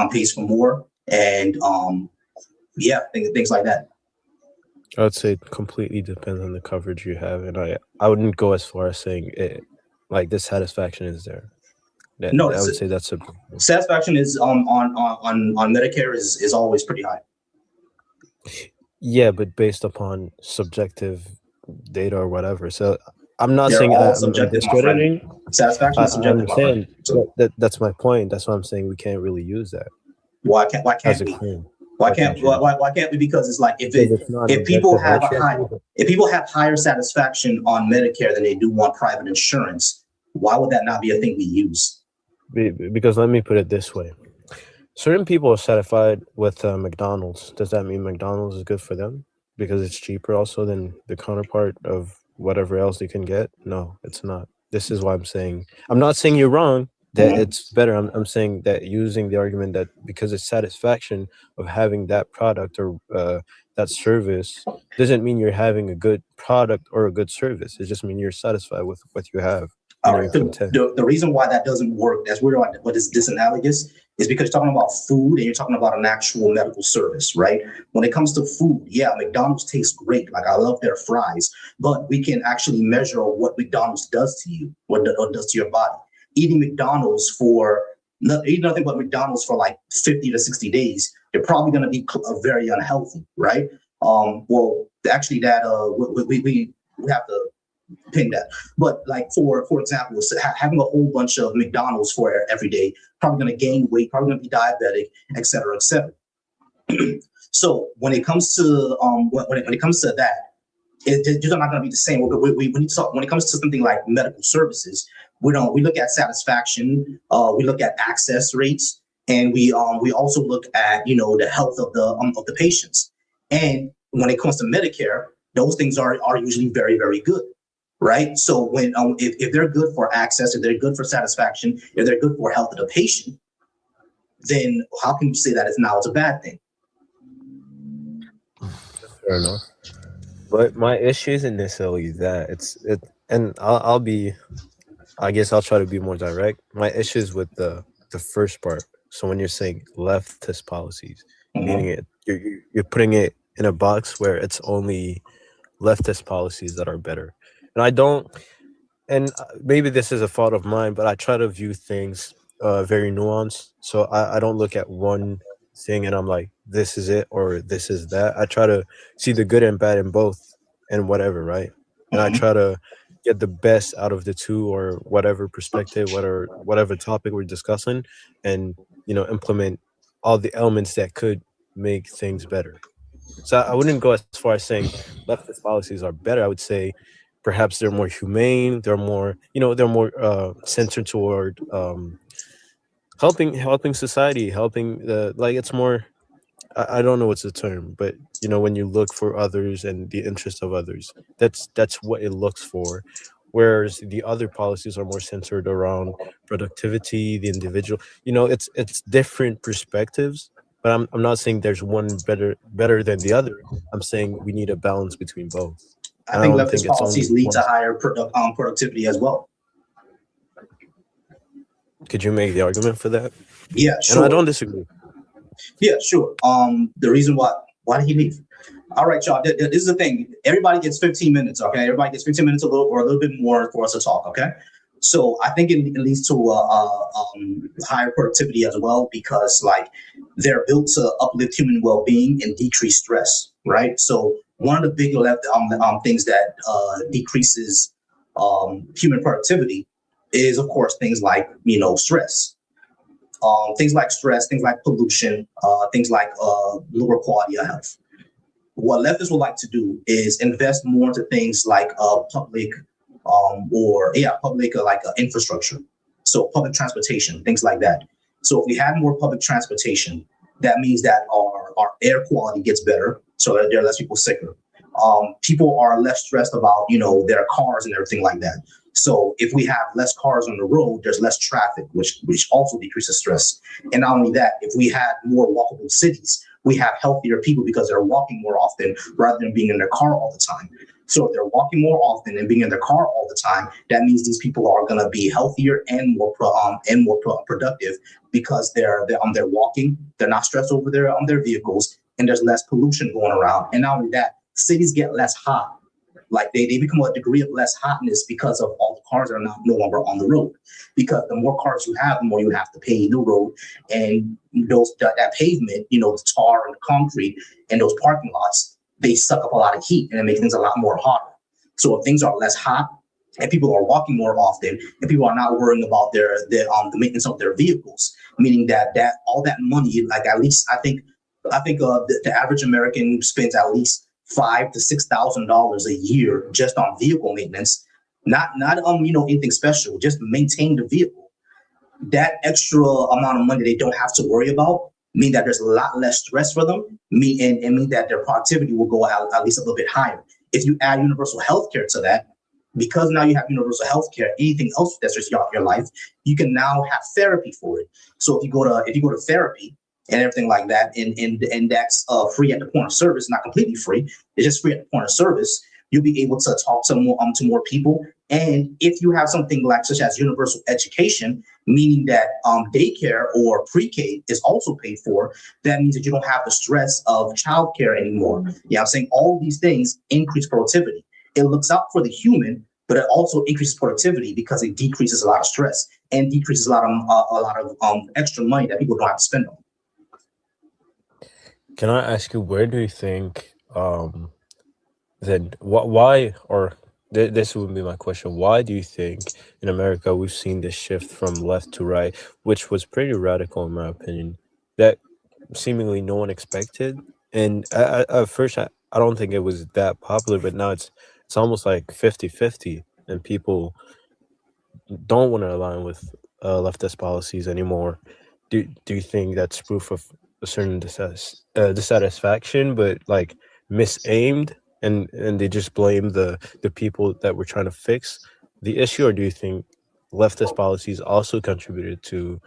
pays for more, and things like that. I would say it completely depends on the coverage you have, and I wouldn't go as far as saying it like the satisfaction is there. No, I would say that's a satisfaction is on Medicare is always pretty high. Yeah, but based upon subjective data or whatever. So I'm not saying I'm discrediting. Satisfaction is subjective. I'm saying that's my point. That's why I'm saying we can't really use that. Why can't we? Why can't we? Because it's like if people have higher satisfaction on Medicare than they do on private insurance, why would that not be a thing we use? Because let me put it this way. Certain people are satisfied with McDonald's. Does that mean McDonald's is good for them? Because it's cheaper also than the counterpart of whatever else they can get? No, it's not. This is why I'm not saying you're wrong, that it's better. I'm saying that using the argument that because it's satisfaction of having that product or that service doesn't mean you're having a good product or a good service. It just means you're satisfied with what you have. All right. The reason why that doesn't work, that's weird, what is disanalogous, is because you're talking about food and you're talking about an actual medical service, right? When it comes to food, yeah, McDonald's tastes great. Like I love their fries, but we can actually measure what McDonald's does to you, what it does to your body. Eating nothing but McDonald's for like 50 to 60 days, you're probably going to be very unhealthy, right? Well, actually, that we have to ping that. But like for example, having a whole bunch of McDonald's for every day, probably going to gain weight, probably going to be diabetic, et cetera, et cetera. So when it comes to when it comes to that, you're not going to be the same. We need to talk when it comes to something like medical services. We look at satisfaction, we look at access rates, and we also look at the health of the patients. And when it comes to Medicare, those things are usually very, very good, right? So when if they're good for access, if they're good for satisfaction, if they're good for health of the patient, then how can you say that it's a bad thing? Fair enough. But my issue isn't necessarily that. And I guess I'll try to be more direct. My issue is with the first part. So when you're saying leftist policies, meaning you're putting it in a box where it's only leftist policies that are better. And maybe this is a fault of mine, but I try to view things very nuanced. So I don't look at one thing and I'm like, this is it or this is that. I try to see the good and bad in both and whatever, right? And I try to get the best out of the two or whatever perspective, whatever topic we're discussing, and implement all the elements that could make things better. So I wouldn't go as far as saying leftist policies are better. I would say perhaps they're more humane. They're more, centered toward helping society, helping the like it's more I don't know what's the term, but you know when you look for others and the interest of others, that's what it looks for. Whereas the other policies are more centered around productivity, the individual. You know, it's different perspectives, but I'm not saying there's one better than the other. I'm saying we need a balance between both. I I think don't think leftist it's only policies lead one. to higher productivity as well. Could you make the argument for that? Yeah, And I sure. don't disagree. Yeah, sure. The reason why did he leave? All right, y'all. This is the thing. Everybody gets 15 minutes. Okay, everybody gets 15 minutes a little bit more for us to talk. Okay. So I think it leads to higher productivity as well because like they're built to uplift human well-being and decrease stress, right? So one of the big things that decreases human productivity is, of course, things like stress. Things like stress, things like pollution, things like lower quality of health. What leftists would like to do is invest more into things like public infrastructure. So public transportation, things like that. So if we have more public transportation, that means that our air quality gets better. So that there are less people sicker. People are less stressed about, their cars and everything like that. So if we have less cars on the road, there's less traffic, which also decreases stress. And not only that, if we had more walkable cities, we have healthier people because they're walking more often rather than being in their car all the time. So if they're walking more often and being in their car all the time, that means these people are going to be healthier and more productive because they're walking, they're not stressed over their vehicles, and there's less pollution going around. And not only that, cities get less hot. Like they become a degree of less hotness because of all the cars that are no longer on the road. Because the more cars you have, the more you have to pave the road, and that pavement, the tar and the concrete and those parking lots, they suck up a lot of heat and it makes things a lot more hotter. So if things are less hot and people are walking more often and people are not worrying about the maintenance of their vehicles, meaning that all that money, like at least I think the average American spends at least $5,000 to $6,000 a year just on vehicle maintenance, not anything special, just maintain the vehicle. That extra amount of money they don't have to worry about mean that there's a lot less stress for them, mean that their productivity will go out at least a little bit higher. If you add universal healthcare to that, because now you have universal healthcare, anything else that's just your life, you can now have therapy for it. So if you go to therapy and everything like that, and that's free at the point of service, not completely free, it's just free at the point of service, you'll be able to talk to more people. And if you have something like such as universal education, meaning that daycare or pre-K is also paid for, that means that you don't have the stress of childcare anymore. I'm saying all of these things increase productivity. It looks out for the human, but it also increases productivity because it decreases a lot of stress and decreases a lot of extra money that people don't have to spend on. Can I ask you, where do you think then why or this would be my question, why do you think in America we've seen this shift from left to right, which was pretty radical in my opinion, that seemingly no one expected? And at first I don't think it was that popular, but now it's almost like 50-50, and people don't want to align with leftist policies anymore. Do you think that's proof of a certain dissatisfaction, but like misaimed, and they just blame the people that were trying to fix the issue? Or do you think leftist policies also contributed to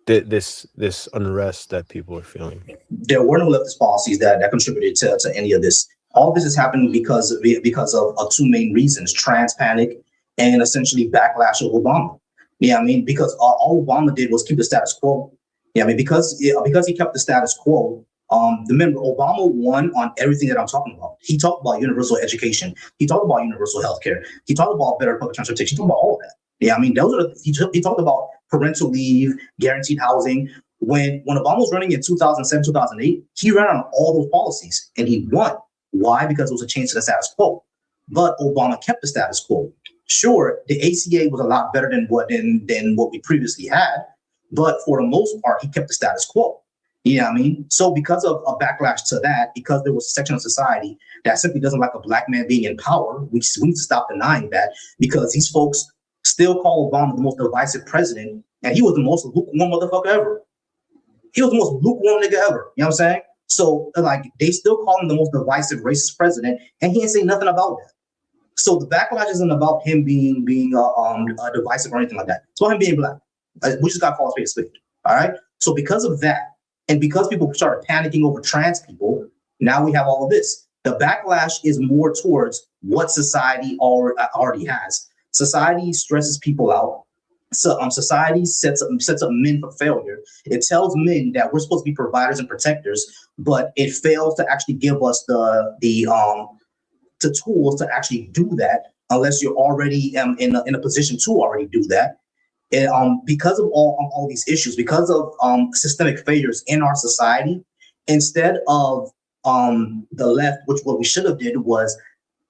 this unrest that people are feeling? There were no leftist policies that contributed to any of this. All this is happening because of two main reasons: trans panic and essentially backlash of Obama. Because all Obama did was keep the status quo. Because he kept the status quo. Remember, Obama won on everything that I'm talking about. He talked about universal education. He talked about universal healthcare. He talked about better public transportation. He talked about all of that. Those are he talked about parental leave, guaranteed housing. When Obama was running in 2007, 2008, he ran on all those policies and he won. Why? Because it was a change to the status quo. But Obama kept the status quo. Sure, the ACA was a lot better than what we previously had, but for the most part, he kept the status quo. So because of a backlash to that, because there was a section of society that simply doesn't like a black man being in power, we need to stop denying that, because these folks still call Obama the most divisive president and he was the most lukewarm motherfucker ever. He was the most lukewarm nigga ever. You know what I'm saying? So like they still call him the most divisive racist president, and he ain't say nothing about that. So the backlash isn't about him being divisive or anything like that. It's about him being black. We just got to call a spade. All right. So because of that, and because people started panicking over trans people, now we have all of this. The backlash is more towards what society already has. Society stresses people out. So society sets up men for failure. It tells men that we're supposed to be providers and protectors, but it fails to actually give us the tools to actually do that unless you're already in a position to already do that. And because of all these issues, because of systemic failures in our society, instead of the left, which what we should have did was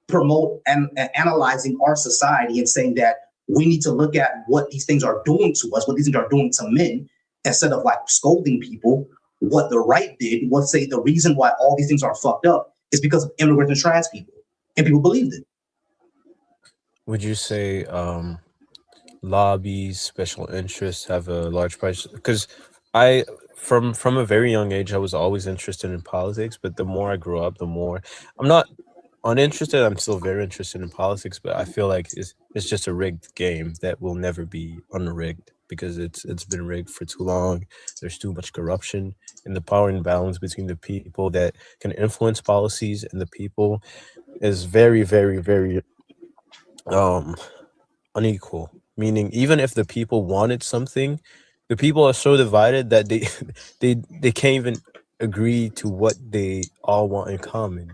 promote and analyzing our society and saying that we need to look at what these things are doing to us, what these things are doing to men, instead of like scolding people. What the right did was say the reason why all these things are fucked up is because of immigrants and trans people, and people believed it. Would you say lobbies, special interests have a large price? Because I, from a very young age, I was always interested in politics, but the more I grew up, the more I'm not uninterested. I'm still very interested in politics, but I feel like it's just a rigged game that will never be unrigged because it's been rigged for too long. There's too much corruption, and the power imbalance between the people that can influence policies and the people is very, very, very unequal. Meaning, even if the people wanted something, the people are so divided that they they can't even agree to what they all want in common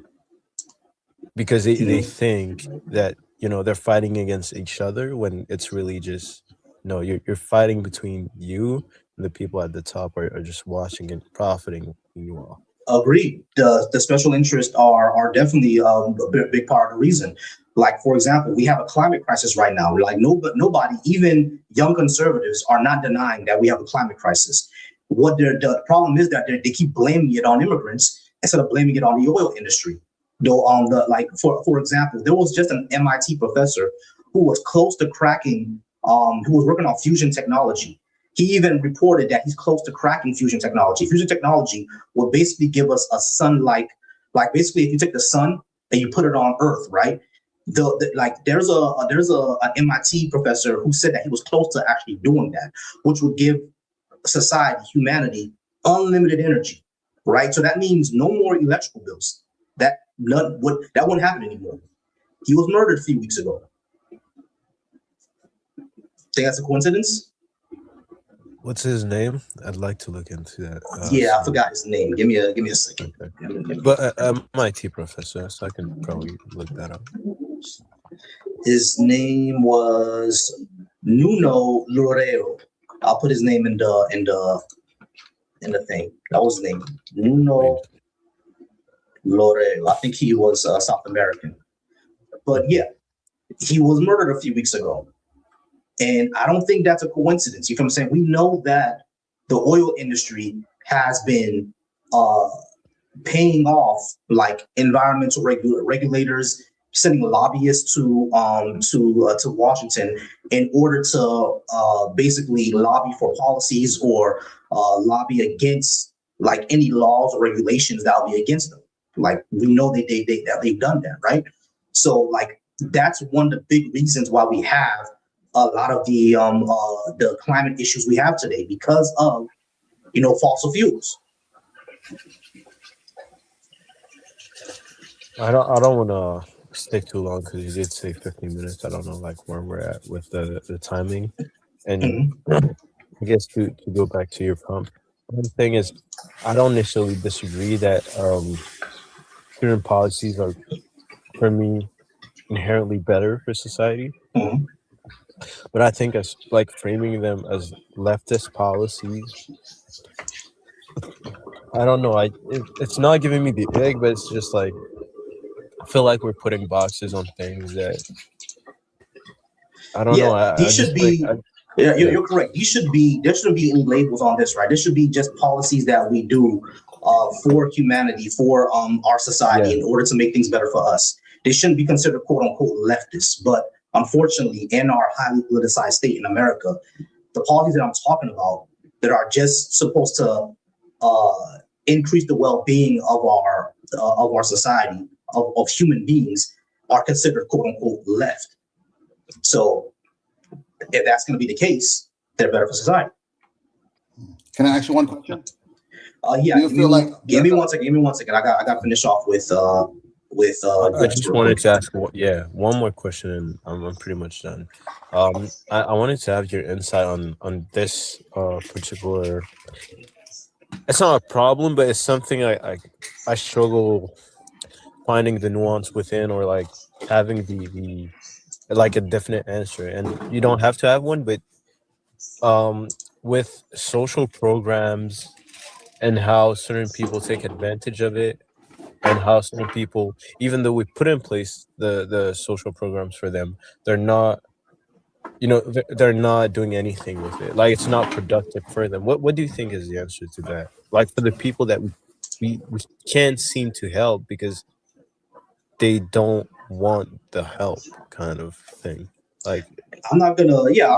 because they think that they're fighting against each other when it's really just no, you're fighting between you and the people at the top are just watching and profiting you all. Agreed. The special interests are definitely a big part of the reason. Like, for example, we have a climate crisis right now. Like nobody, even young conservatives, are not denying that we have a climate crisis. What the problem is that they keep blaming it on immigrants instead of blaming it on the oil industry. Though for example, there was just an MIT professor who was close to cracking, who was working on fusion technology. He even reported that he's close to cracking fusion technology. Fusion technology will basically give us a sun-like, like basically if you take the sun and you put it on Earth, right? There's a MIT professor who said that he was close to actually doing that, which would give society, humanity, unlimited energy, right? So that means no more electrical bills. That wouldn't happen anymore. He was murdered a few weeks ago. Think that's a coincidence? What's his name? I'd like to look into that. I forgot his name. Give me a second. Okay. But I'm an IT professor, so I can probably look that up. His name was Nuno Loureiro. I'll put his name in the thing. That was his name, Nuno Loureiro. I think he was South American. But yeah, he was murdered a few weeks ago. And I don't think that's a coincidence. You know what I'm saying? We know that the oil industry has been paying off like environmental regulators, sending lobbyists to Washington in order to basically lobby for policies or lobby against like any laws or regulations that will be against them. Like we know that they've done that, right? So like that's one of the big reasons why we have a lot of the climate issues we have today because of fossil fuels. I don't want to stick too long because you did say 15 minutes. I don't know like where we're at with the timing. And I guess to go back to your prompt, one thing is I don't necessarily disagree that certain policies are, for me, inherently better for society. But I think as like framing them as leftist policies, I don't know. It's not giving me the ick, but it's just like I feel like we're putting boxes on things that I don't know. These should be. You're correct. There shouldn't be any labels on this, right? This should be just policies that we do for humanity, for our society, in order to make things better for us. They shouldn't be considered quote unquote leftist, but unfortunately, in our highly politicized state in America, the policies that I'm talking about that are just supposed to increase the well-being of our society, of human beings, are considered quote unquote left. So if that's going to be the case, they're better for society. Can I ask you one question? Yeah. Do you feel like give me one second. Give me 1 second. I got to finish off with. I just wanted to ask, one more question, and I'm pretty much done. I wanted to have your insight on this particular. It's not a problem, but it's something I struggle finding the nuance within, or like having the like a definite answer. And you don't have to have one, but with social programs and how certain people take advantage of it, and how some people, even though we put in place the social programs for them, they're not, they're not doing anything with it. Like, it's not productive for them. What do you think is the answer to that? Like, for the people that we can't seem to help because they don't want the help, kind of thing. Like, I'm not gonna. Yeah,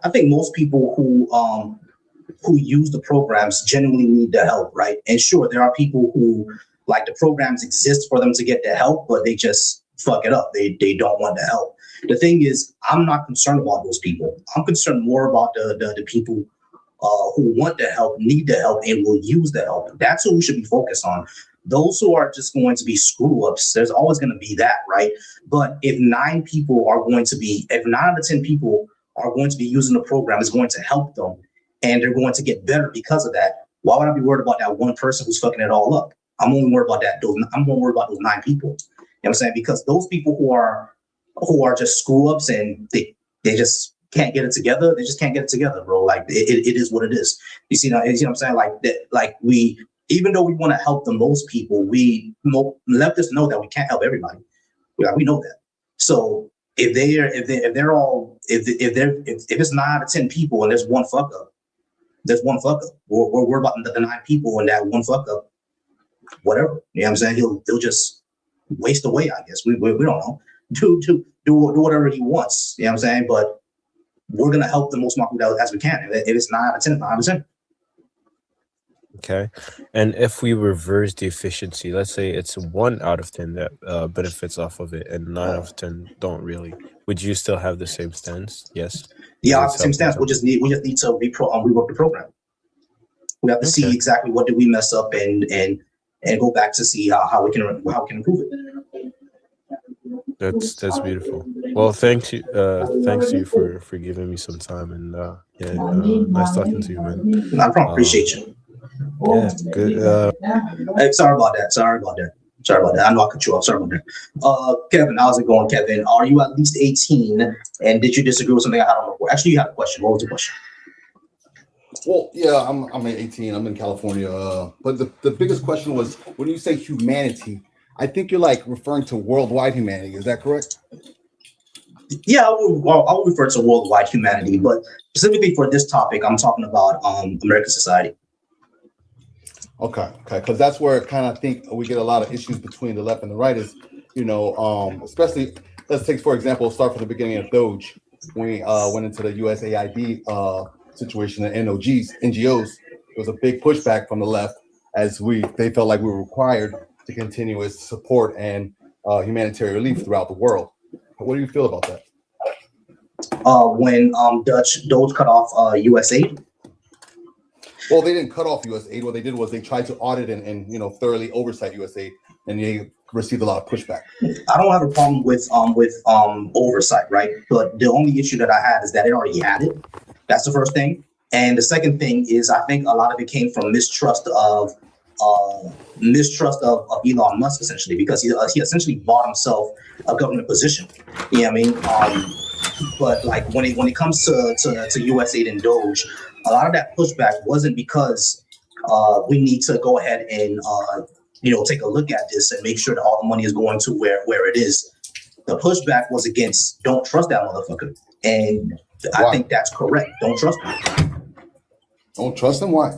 I think most people who use the programs genuinely need the help, right? And sure, there are people who, like, the programs exist for them to get the help, but they just fuck it up. They don't want the help. The thing is, I'm not concerned about those people. I'm concerned more about the people who want the help, need the help, and will use the help. That's what we should be focused on. Those who are just going to be screw ups, there's always going to be that, right? But if 9 out of 10 people are going to be using the program, it's going to help them, and they're going to get better because of that, why would I be worried about that one person who's fucking it all up? I'm only worried about that. I'm more worried about those 9 people. You know what I'm saying? Because those people who are just screw ups and they just can't get it together. They just can't get it together, bro. Like, it is what it is. You see what I'm saying? Like that. Like, even though we want to help the most people, leftists know that we can't help everybody. We know that. So if it's 9 out of 10 people and there's one fuck up, We're worried about the 9 people and that one fuck up. Whatever. You know what I'm saying? He'll just waste away, I guess. We don't know. Do whatever he wants. You know what I'm saying? But we're gonna help the most people as we can. If it's 9 out of 10, it's 9 out of 10. okay. And if we reverse the efficiency, let's say it's 1 out of 10 that benefits off of it, and 9 out of 10 don't really, would you still have the same stance? Yes. Yeah, I have the same stance. We just need to rework the program. We have to see exactly what did we mess up and go back to see how we can improve it. That's beautiful. Well, thanks to you for giving me some time, and nice talking to you, man. Not a problem. Appreciate you. Yeah, good. Hey, sorry about that. I know I cut you off. Sorry about that. Kevin, how's it going, Kevin? Are you at least 18? And did you disagree with something I had on the board? Actually, you had a question. What was the question? Well, yeah, I'm 18. I'm in California. But the biggest question was, when you say humanity, I think you're like referring to worldwide humanity. Is that correct? Yeah, I will refer to worldwide humanity, but specifically for this topic, I'm talking about American society. Okay, because that's where I kind of think we get a lot of issues between the left and the right. Is especially, let's take for example, start from the beginning of Doge when we went into the USAID situation and NGOs. There was a big pushback from the left as they felt like we were required to continue with support and humanitarian relief throughout the world. What do you feel about that? When Doge cut off USAID? Well, they didn't cut off USAID. What they did was they tried to audit and thoroughly oversight USAID, and they received a lot of pushback. I don't have a problem with oversight, right? But the only issue that I had is that it already had it. That's the first thing. And the second thing is, I think a lot of it came from mistrust of Elon Musk, essentially, because he essentially bought himself a government position. You know what I mean? But like when it comes to USAID and Doge, a lot of that pushback wasn't because we need to go ahead and take a look at this and make sure that all the money is going to where it is. The pushback was against, don't trust that motherfucker. And I think that's correct. Don't trust him. Don't trust him? Why?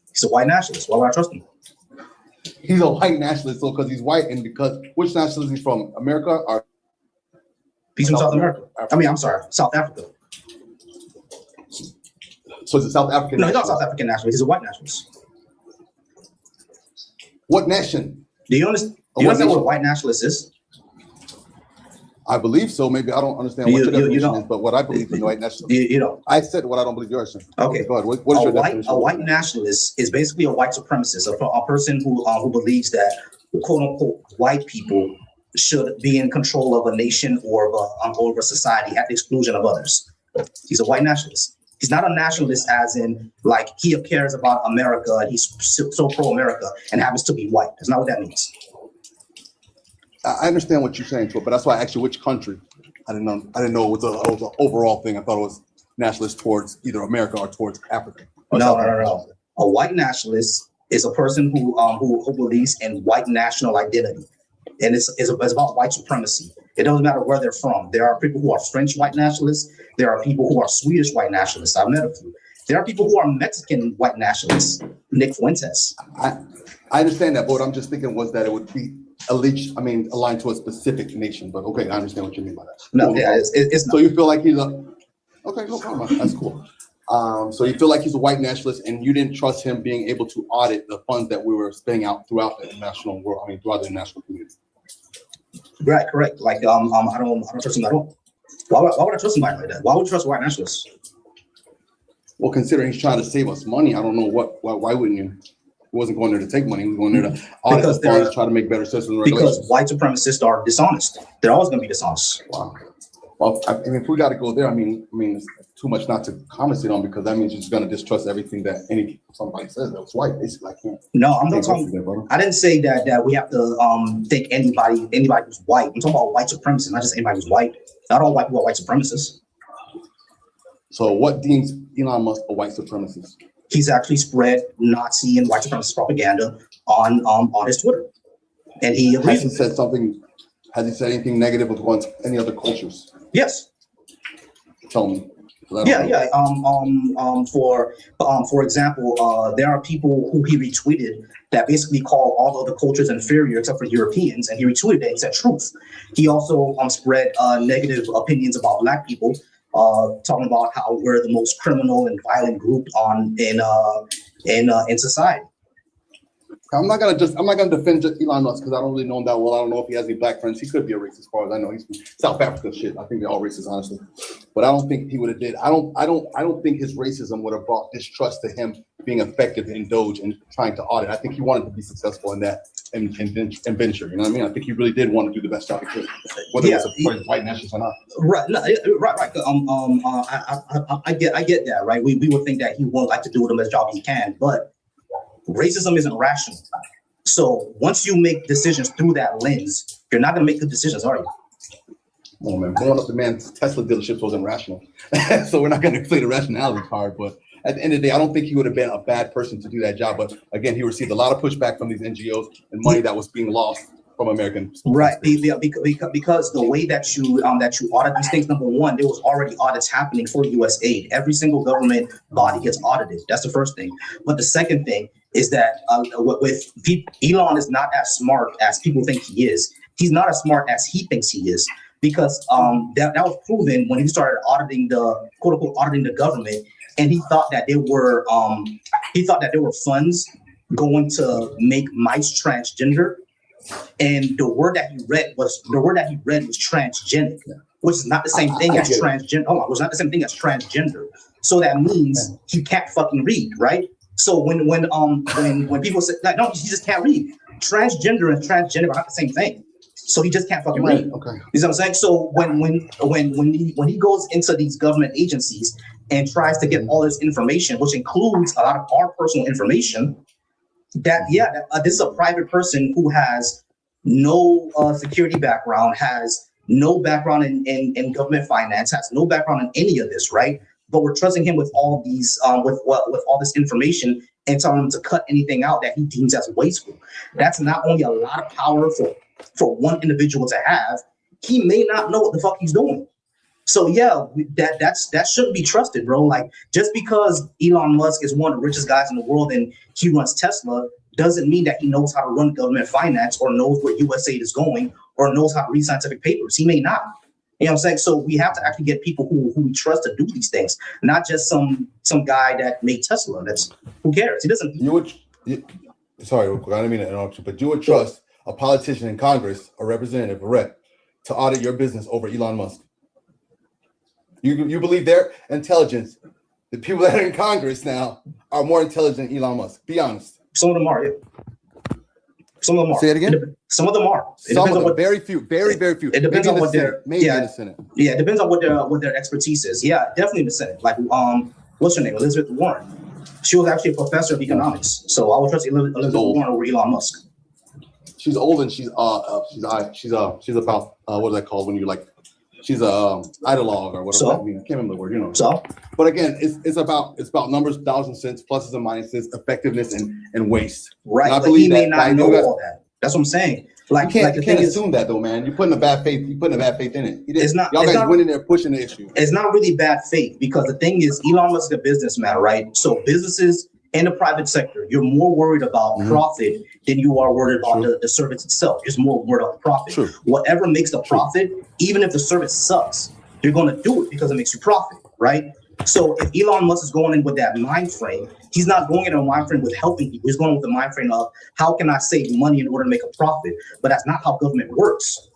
He's a white nationalist. Why would I trust him? He's a white nationalist, so because he's white, and because which nationalist is he from? America or? He's from South America. I mean, I'm sorry, South Africa. So it's a South African No, he's not nationalist. South African nationalist. He's a white nationalist. What nation? Do you understand? What What nation? a white nationalist is? I believe so. Maybe I don't understand what You your definition don't. is, but what I believe is white nationalist. You know. I said what I don't believe yours is. Okay. Go ahead. What is your definition? A white nationalist is basically a white supremacist, a person who believes that quote unquote white people should be in control of a nation or of a society at the exclusion of others. He's a white nationalist. He's not a nationalist as in like he cares about America and he's so pro-America and happens to be white. That's not what that means. I understand what you're saying to it, but that's why I asked you which country. I didn't know it was an overall thing. I thought it was nationalist towards either America or towards Africa. No. A white nationalist is a person who believes in white national identity, and it's about white supremacy. It doesn't matter where they're from. There are people who are French white nationalists. There are people who are Swedish white nationalists. I've met a few. There are people who are Mexican white nationalists. Nick Fuentes. I understand that, but what I'm just thinking was that it would be aligned to a specific nation. But okay, I understand what you mean by that. No, yeah, it's not. So you feel like he's okay, no problem. That's cool. So you feel like he's a white nationalist, and you didn't trust him being able to audit the funds that we were spending out throughout the international world. Throughout the international community. Right, correct. Like, I don't trust him at all. Why would I trust somebody like that? Why would you trust a white nationalist? Well, considering he's trying to save us money, I don't know why wouldn't you? He wasn't going there to take money. He was going there to audit the funds, try to make better systems and regulations. Because white supremacists are dishonest. They're always going to be dishonest. Wow. Well, if we got to go there, it's too much not to compensate on, because that means you're just going to distrust everything that somebody says that was white. Basically, I can't. No, I'm not talking. I didn't say that we have to think anybody who's white. I'm talking about white supremacists, not just anybody who's white. Not all white people are white supremacists. So, what deems Elon Musk a white supremacist? He's actually spread Nazi and white supremacist propaganda on his Twitter, and he has he said something. Has he said anything negative against any other cultures? Yes. Tell me. Yeah. For example, there are people who he retweeted that basically call all the other cultures inferior except for Europeans, and he retweeted it. He said truth. He also spread negative opinions about Black people, talking about how we're the most criminal and violent group in society. I'm not gonna defend Elon Musk because I don't really know him that well. I don't know if he has any Black friends. He could be a racist, as far as I know. He's from South Africa shit. I think they're all racist, honestly. But I don't think he would have did. I don't think his racism would have brought distrust to him being effective in Doge and trying to audit. I think he wanted to be successful in that venture. You know what I mean? I think he really did want to do the best job he could, whether it was a white nationalist or not. Right. No, right. I get that. Right. We would think that he would like to do the best job he can, but racism isn't rational. So once you make decisions through that lens, you're not going to make good decisions, are you? Oh man, blowing up the man's Tesla dealerships wasn't rational. So we're not going to play the rationality card. But at the end of the day, I don't think he would have been a bad person to do that job. But again, he received a lot of pushback from these NGOs and money that was being lost from Americans. Right, because the way that you audit these things, number one, there was already audits happening for U.S. aid. Every single government body gets audited. That's the first thing. But the second thing is that Elon is not as smart as people think he is. He's not as smart as he thinks he is, because that was proven when he started auditing the quote unquote auditing the government, and he thought that there were funds going to make mice transgender. And the word that he read was transgenic, which is not the same thing as transgender. Oh, it was not the same thing as transgender. So that means he can't fucking read, right? So when people say like, no, he just can't read. Transgender and transgender are not the same thing. So he just can't fucking read. Okay. You know what I'm saying? So when he goes into these government agencies and tries to get all this information, which includes a lot of our personal information. This is a private person who has no security background, has no background in government finance, has no background in any of this, right? But we're trusting him with all these, with all this information, and telling him to cut anything out that he deems as wasteful. That's not only a lot of power for one individual to have. He may not know what the fuck he's doing. So yeah, that shouldn't be trusted, bro. Like, just because Elon Musk is one of the richest guys in the world and he runs Tesla doesn't mean that he knows how to run government finance or knows where USAID is going or knows how to read scientific papers. He may not. You know what I'm saying? So we have to actually get people who we trust to do these things, not just some guy that made Tesla. That's who cares? He doesn't. Sorry, I didn't mean to interrupt you, but you would trust a politician in Congress, a representative, a rep, to audit your business over Elon Musk? You believe their intelligence? The people that are in Congress now are more intelligent than Elon Musk. Be honest. Some of them are. Yeah. Some of them are. Say it again. Some of them are. Some of them, very few, very few. It depends on what maybe in the Senate. Yeah, it depends on what their expertise is. Yeah, definitely in the Senate. Like what's her name? Elizabeth Warren. She was actually a professor of economics. So I would trust Elizabeth Warren over Elon Musk. She's old and she's about what is that called when you like? She's a ideologue or whatever. I can't remember the word. You know. So, but again, it's about numbers, dollars and cents, pluses and minuses, effectiveness and waste. Right, but he may not know all that. That's what I'm saying. Like, you can't assume that though, man. You're putting a bad faith. You're putting a bad faith in it. It's not. Y'all guys went in there pushing the issue. It's not really bad faith because the thing is, Elon Musk is a businessman, right? So businesses in the private sector, you're more worried about profit than you are worried about the service itself. You're just more worried about the profit. True. Whatever makes the profit, even if the service sucks, you're going to do it because it makes you profit, right? So if Elon Musk is going in with that mind frame, he's not going in a mind frame with helping people. He's going with the mind frame of how can I save money in order to make a profit? But that's not how government works.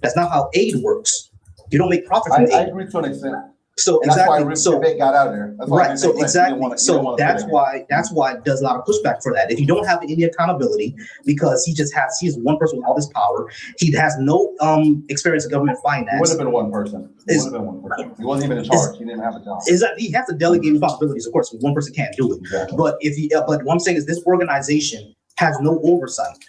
That's not how aid works. You don't make profit from aid. I agree to an extent. So and exactly. That's why Rick got out of there. That's right. So exactly. So that's why it does a lot of pushback for that. If you don't have any accountability, because he is one person with all this power, he has no experience in government finance. He would have been one person. He wasn't even in charge. He didn't have a job. He has to delegate responsibilities. Of course, one person can't do it. Exactly. But but what I'm saying is this organization has no oversight.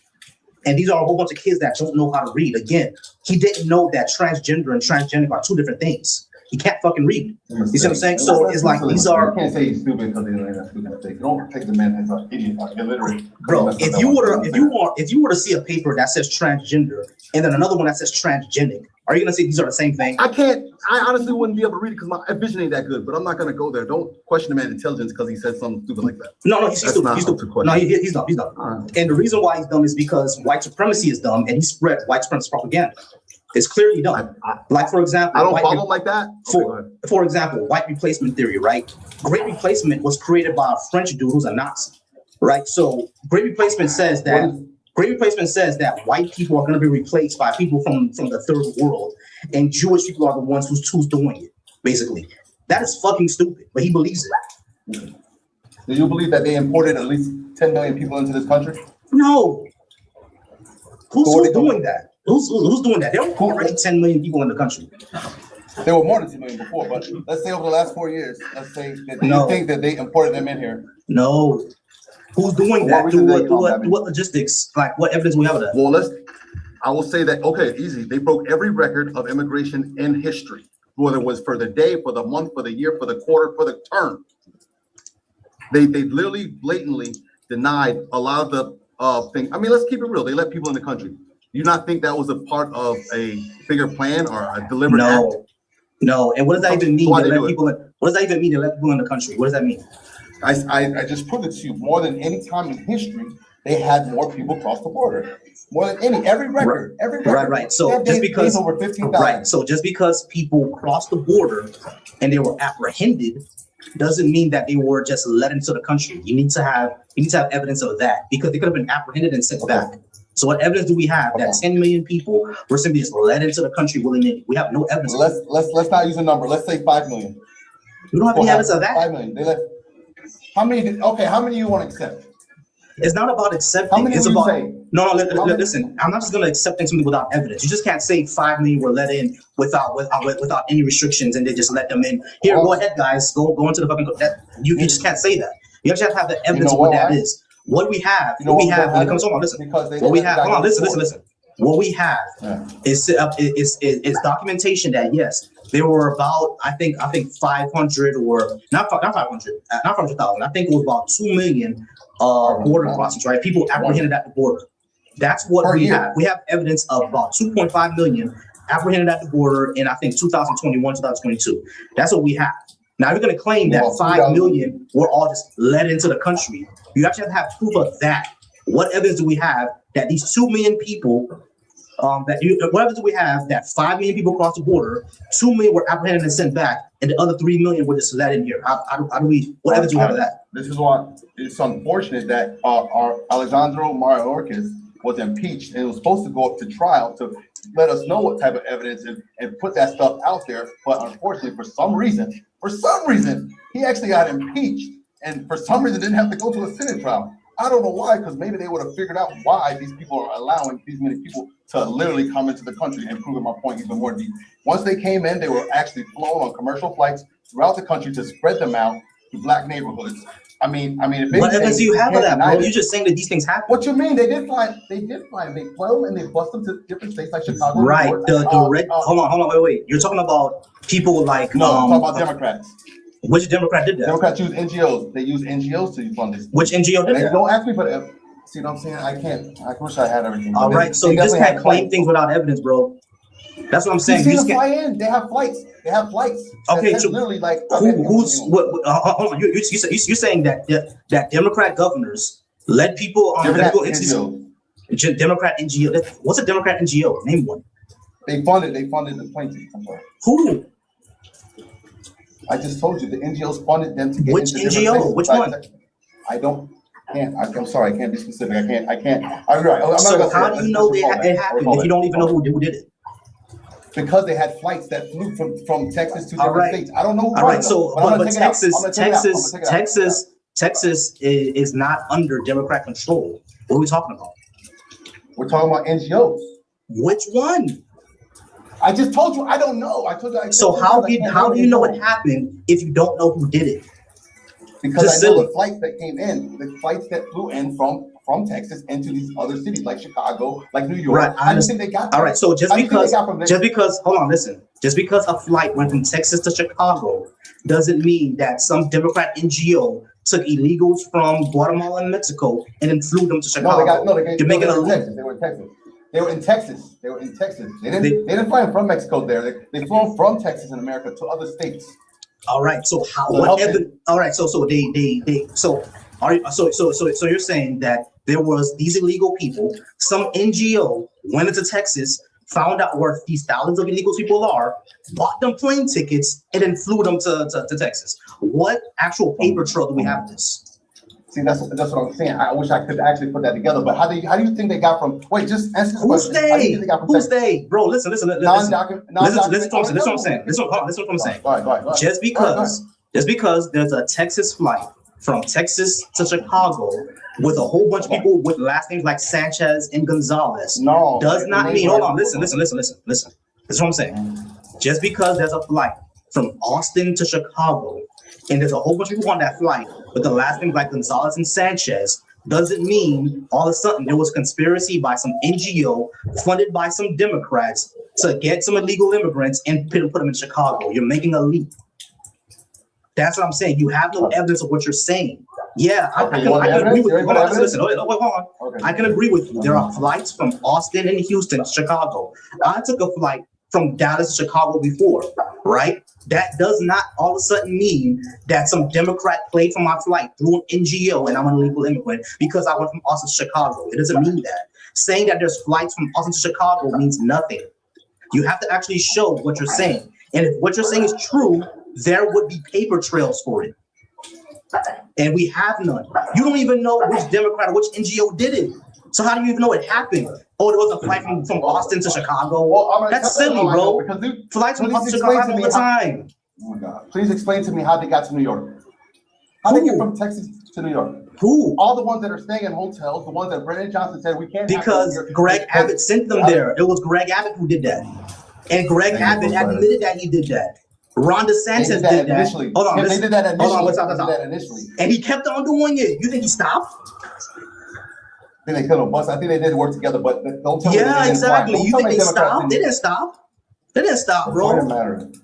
And these are a whole bunch of kids that don't know how to read. Again, he didn't know that transgender and transgenic are two different things. He can't fucking read. You see what I'm saying? So it's like these are. You can't say he's stupid because he's stupid. Don't take the man as an idiot, illiterate. Bro, if you were to see a paper that says transgender and then another one that says transgenic, are you gonna say these are the same thing? I honestly wouldn't be able to read it because my vision ain't that good. But I'm not gonna go there. Don't question the man's intelligence because he said something stupid like that. No, he's stupid. He's stupid. No, he's dumb. He's dumb. And the reason why he's dumb is because white supremacy is dumb, and he spread white supremacist propaganda. It's clearly done. Like, for example, I don't follow like that. For example, white replacement theory, right? Great replacement was created by a French dude who's a Nazi, right? So great replacement says that white people are going to be replaced by people from the third world, and Jewish people are the ones who's doing it. Basically, that is fucking stupid, but he believes it. Do you believe that they imported at least 10 million people into this country? No. Who's doing that? Who's doing that? There were already 10 million people in the country. There were more than 10 million before, but let's say over the last 4 years, let's say that you think that they imported them in here. No. Who's doing that? What logistics? Like, what evidence we have of that? Well, I will say that, okay, easy. They broke every record of immigration in history, whether it was for the day, for the month, for the year, for the quarter, for the term. They literally blatantly denied a lot of the things. I mean, let's keep it real. They let people in the country. Do you not think that was a part of a bigger plan or a deliberate act? No. And what does that even mean? What does that even mean to let people in the country? What does that mean? I just proved it to you. More than any time in history, they had more people cross the border. More than every record. Right. So just because over 15,000. Right. So just because people crossed the border and they were apprehended doesn't mean that they were just let into the country. You need to have evidence of that because they could have been apprehended and sent back. So what evidence do we have that 10 million people were simply just let into the country willy-nilly? We have no evidence. Let's not use a number. Let's say 5 million. We don't have any evidence of that. 5 million. They let. How many? Okay, how many do you want to accept? It's not about accepting. How many it's about. Say? No. Listen. I'm not just going to accept something without evidence. You just can't say 5 million were let in without any restrictions, and they just let them in. Here, go ahead, guys. Go into the fucking. You just can't say that. You actually have to have the evidence of what that is. What do we have? What we have when it comes on, listen. What we have, hold on, listen. What we have is documentation that yes, there were about I think 500 or not 500,000. I think it was about 2 million border crossings, right? People apprehended at the border. That's what we have. We have evidence of about 2.5 million apprehended at the border in I think 2021, 2022. That's what we have. Now you're going to claim that 5 million were all just let into the country. You actually have to have proof of that. What evidence do we have that these 2 million people what evidence do we have that 5 million people crossed the border, 2 million were apprehended and sent back, and the other 3 million were just let in here? How do we? What evidence do we have of that? This is why it's unfortunate that our Alejandro Mayorkas was impeached and it was supposed to go up to trial to let us know what type of evidence and put that stuff out there. But unfortunately, for some reason, he actually got impeached, and for some reason didn't have to go to a Senate trial. I don't know why, because maybe they would have figured out why these people are allowing these many people to literally come into the country, and proving my point even more deep. Once they came in, they were actually flown on commercial flights throughout the country to spread them out to black neighborhoods. I mean, if what evidence do you have of that, bro? You're just saying that these things happen. What you mean? They did fly. They flew them and they bust them to different states like Chicago. Right. Hold on, wait. You're talking about people like no, I'm talking about Democrats. Which Democrat did that? Democrats use NGOs. They use NGOs to fund this. Which NGO did that? Don't ask me for the. See what I'm saying? I can't. I wish I had everything. All right, so you just can't claim things without evidence, bro. That's what I'm saying. You see them fly in. They have flights. Okay, so literally like who's what? Hold on. You're saying that Democrat governors led people on Democrat NGO. What's a Democrat NGO? Name one. They funded the plaintiffs. I'm sorry. Who? I just told you the NGOs funded them to get which into NGO? Which one? I'm sorry, I can't be specific. I can't. I'm so how do you know it happened if you don't even know who did it? Because they had flights that flew from Texas to different states. I don't know. All right. So, but Texas is not under Democrat control. What are we talking about? We're talking about NGOs. Which one? I just told you I don't know. So how do you know it happened if you don't know who did it? Because I know the flights that came in, the flights that flew in from Texas into these other cities like Chicago, like New York. Right. I just think they got. All right. So just because hold on, listen. Just because a flight went from Texas to Chicago doesn't mean that some Democrat NGO took illegals from Guatemala and Mexico and then flew them to Chicago. You're making a leap. They were in Texas. They were in Texas. They didn't fly from Mexico there. They flew from Texas in America to other states. All right. So all right. So you're saying that there was these illegal people, some NGO went into Texas, found out where these thousands of illegal people are, bought them plane tickets, and then flew them to Texas. What actual paper trail do we have of this? See, that's what I'm saying. I wish I could actually put that together. But how do you think they got from? Wait, just answer this question. How do you think they got from Who's Texas? they, bro? Listen. Listen to what I'm saying. Go ahead. Just because there's a Texas flight from Texas to Chicago with a whole bunch of people with last names like Sanchez and Gonzalez does not mean. Hold on. Listen. This is what I'm saying. Just because there's a flight from Austin to Chicago and there's a whole bunch of people on that flight with the last names like Gonzalez and Sanchez doesn't mean all of a sudden there was conspiracy by some NGO funded by some Democrats to get some illegal immigrants and put them in Chicago. You're making a leap. That's what I'm saying. You have no evidence of what you're saying. Yeah, I can agree with you. Hold on, listen. Hold on. Okay. I can agree with you. There are flights from Austin and Houston to Chicago. I took a flight from Dallas to Chicago before, right? That does not all of a sudden mean that some Democrat played for my flight through an NGO and I'm an illegal immigrant because I went from Austin to Chicago. It doesn't mean that. Saying that there's flights from Austin to Chicago means nothing. You have to actually show what you're saying. And if what you're saying is true, there would be paper trails for it. And we have none. You don't even know which Democrat or which NGO did it. So how do you even know it happened? Oh, there was a flight from Austin to Chicago. Well, that's silly, bro. Flights from Austin to Chicago happen all the time. Oh my God. Please explain to me how they got to New York. How they get from Texas to New York? Who? All the ones that are staying in hotels, the ones that Brennan Johnson said we can't. Because Greg Abbott sent them there. It was Greg Abbott who did that. And Greg Abbott admitted that he did that. Ron DeSantis did that initially. Hold on, they did that initially. Hold on, let's talk. And he kept on doing it. You think he stopped? I think they could have, but I think they did work together. But don't tell me. Yeah, exactly. You think they stopped? They didn't stop. They didn't stop, bro.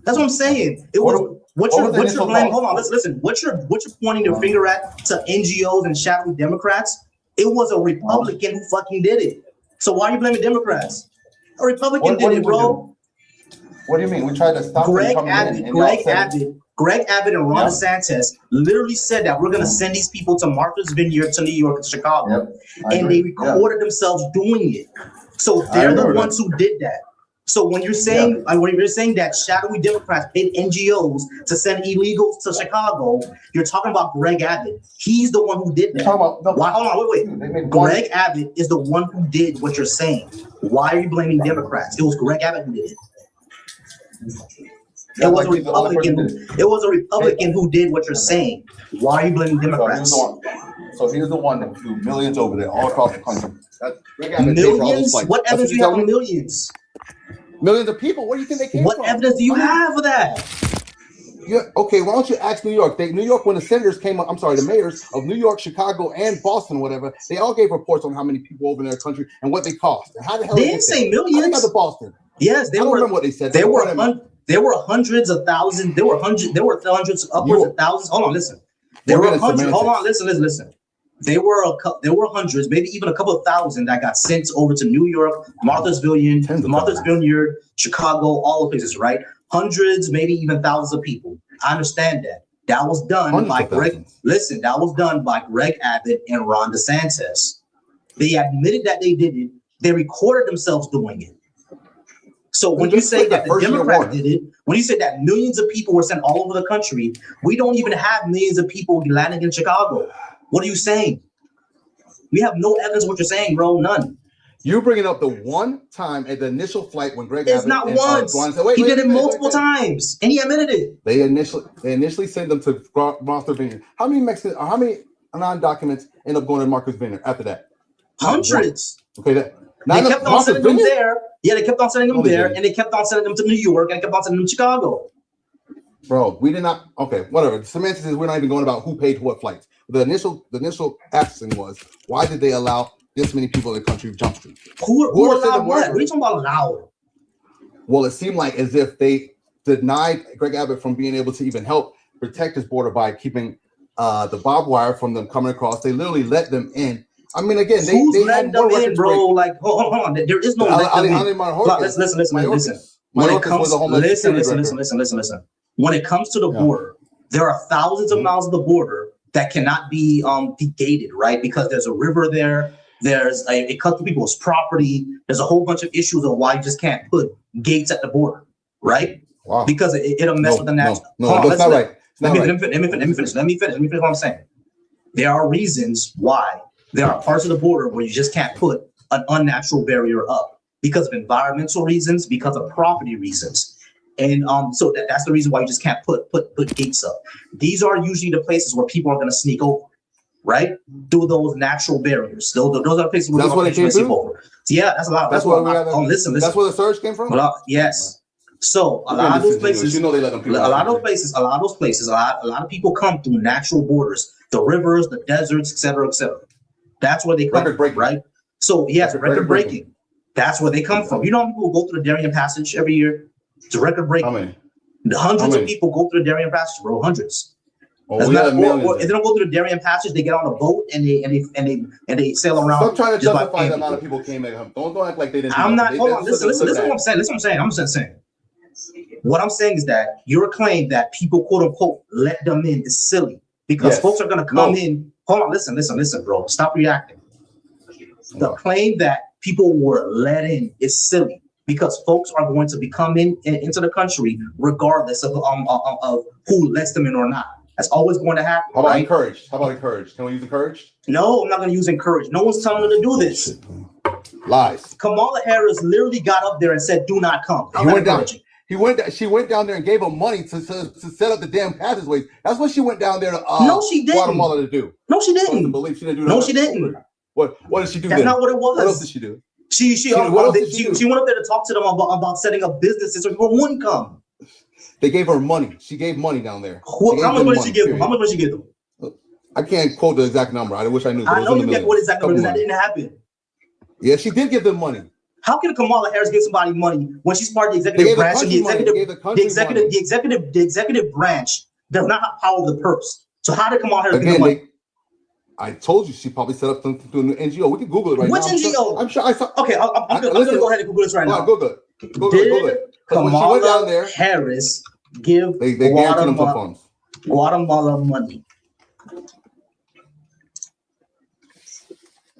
That's what I'm saying. It was what you're blaming. Hold on, listen. What you're pointing your finger at to NGOs and shadowy Democrats? It was a Republican who fucking did it. So why are you blaming Democrats? A Republican did it, bro. What do you mean? We tried to stop Greg Abbott and Ron DeSantis literally said that we're going to send these people to Martha's Vineyard, to New York, to Chicago. And they recorded themselves doing it. So they're the ones who did that. So when you're saying that shadowy Democrats paid NGOs to send illegals to Chicago, you're talking about Greg Abbott. He's the one who did that. Hold on, wait. Greg Abbott is the one who did what you're saying. Why are you blaming Democrats? It was Greg Abbott who did it. It was a Republican. It was a Republican who did what you're saying. Why are you blaming Democrats? So here's the one that flew millions over there, all across the country. Millions? What evidence do you have on millions? Millions of people. Where do you think they came from? What evidence do you have of that? Yeah, okay, why don't you ask New York? New York, when the senators came up, the mayors of New York, Chicago, and Boston, whatever, they all gave reports on how many people over in their country and what they cost. And how the hell they didn't say millions. How they got to Boston? Yes, they I don't were. remember what they said. There were hundreds of thousands. There were hundreds, upwards of thousands. Hold on, listen. There were hundreds. Hold on, listen. There were hundreds, maybe even a couple of thousand that got sent over to New York, Martha's Vineyard, Chicago, all the places, right? Hundreds, maybe even thousands of people. I understand that. That was done by Greg. Listen, that was done by Greg Abbott and Ron DeSantis. They admitted that they did it. They recorded themselves doing it. So when you say that the Democrats did it, when you say that millions of people were sent all over the country, we don't even have millions of people landing in Chicago. What are you saying? We have no evidence of what you're saying, bro. None. You're bringing up the one time at the initial flight when Greg Abbott not once. He did it multiple times, and he admitted it. They initially sent them to Martha's Vineyard. How many Mexicans or how many non-documents end up going to Martha's Vineyard after that? Hundreds. Okay, they kept on sending them there. Yeah, they kept on sending them there, and they kept on sending them to New York, and they kept on sending them to Chicago. Bro, we did not. Okay, whatever. The semantics is we're not even going about who paid for what flights. The initial asking was, why did they allow this many people in the country to jump street? Who allowed what? What are you talking about allowed? Well, it seemed like as if they denied Greg Abbott from being able to even help protect his border by keeping the barbed wire from them coming across. They literally let them in. I mean, again, they let them in, bro. Like, hold on. There is no let them in. Listen. When it comes, listen. When it comes to the border, there are thousands of miles of the border that cannot be gated, right? Because there's a river there. It cuts through people's property. There's a whole bunch of issues of why you just can't put gates at the border, right? Wow. Because it'll mess with the national. No, that's not right. Let me finish what I'm saying. There are reasons why there are parts of the border where you just can't put an unnatural barrier up because of environmental reasons, because of property reasons. And so that's the reason why you just can't put gates up. These are usually the places where people are going to sneak over, right? Through those natural barriers. Those are the places where that's what it came sneak over. So yeah, that's a lot. That's listen. That's where the surge came from. Yes. So a lot of those places, a lot of those places, a lot of people come through natural borders, the rivers, the deserts, et cetera, et cetera. That's where they come from, right? So yes, record breaking. That's where they come from. You know how people go through the Darien Passage every year? It's a record breaking. How many? Hundreds of people go through the Darien Passage, bro. Hundreds. Or if they don't go through the Darien Passage, they get on a boat and they sail around. Stop trying to justify the amount of people came in. Don't act like they didn't. I'm not. Hold on. Listen to what I'm saying. I'm saying. What I'm saying is that your claim that people quote unquote let them in is silly because folks are going to come in. Hold on. Listen, bro. Stop reacting. The claim that people were let in is silly because folks are going to be coming into the country regardless of who lets them in or not. That's always going to happen. How about encouraged? Can we use encouraged? No, I'm not going to use encouraged. No one's telling them to do this. Lies. Kamala Harris literally got up there and said, "Do not come." She went down there and gave them money to set up the damn passageways. That's what she went down there to no, she didn't. Guatemala to do. No, she didn't. Believe she didn't do that. No, she didn't. What did she do? That's not what it was. What else did she do? She went up there to talk to them about setting up businesses so people wouldn't come. They gave her money. She gave money down there. How much money did she give them? How much money did she give them? I can't quote the exact number. I wish I knew. I know you get what exact number because that didn't happen. Yeah, she did give them money. How can Kamala Harris give somebody money when she's part of the executive branch? The executive branch does not have power of the purse. So how did Kamala Harris give them money? I told you she probably set up something through an NGO. We can Google it right now. Which NGO? I'm sure I saw. Okay, I'm going to go ahead and Google this right now. Google it. Google it. Kamala Harris give Guatemala money?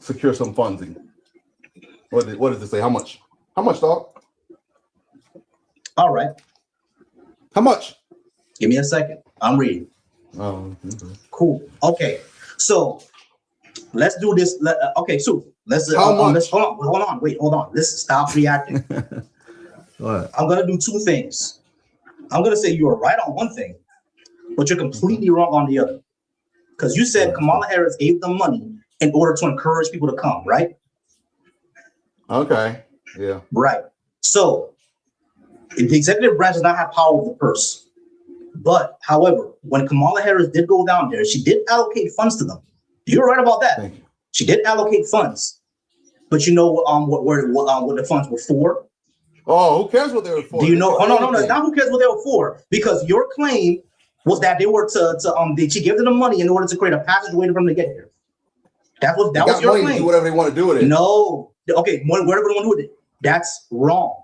Secure some funding. What does it say? How much? How much, dog? All right. How much? Give me a second. I'm reading. Oh, Cool. Okay. So let's do this. Okay. So let's How much? let's hold on. Wait, hold on. Let's stop reacting. What? I'm gonna do two things. I'm gonna say you are right on one thing, but you're completely wrong on the other. Because you said Kamala Harris gave them money in order to encourage people to come, right? Okay. Yeah. Right. So the executive branch does not have power of the purse. But however, when Kamala Harris did go down there, she did allocate funds to them. You're right about that. Thank you. She did allocate funds. But you know what the funds were for? Oh, who cares what they were for? Do you know? Oh, no, not who cares what they were for, because your claim was that they were she gave them the money in order to create a passageway for them to get here. That was your money claim. to do whatever they want to do with it. No, okay, whatever they want to do with it. That's wrong.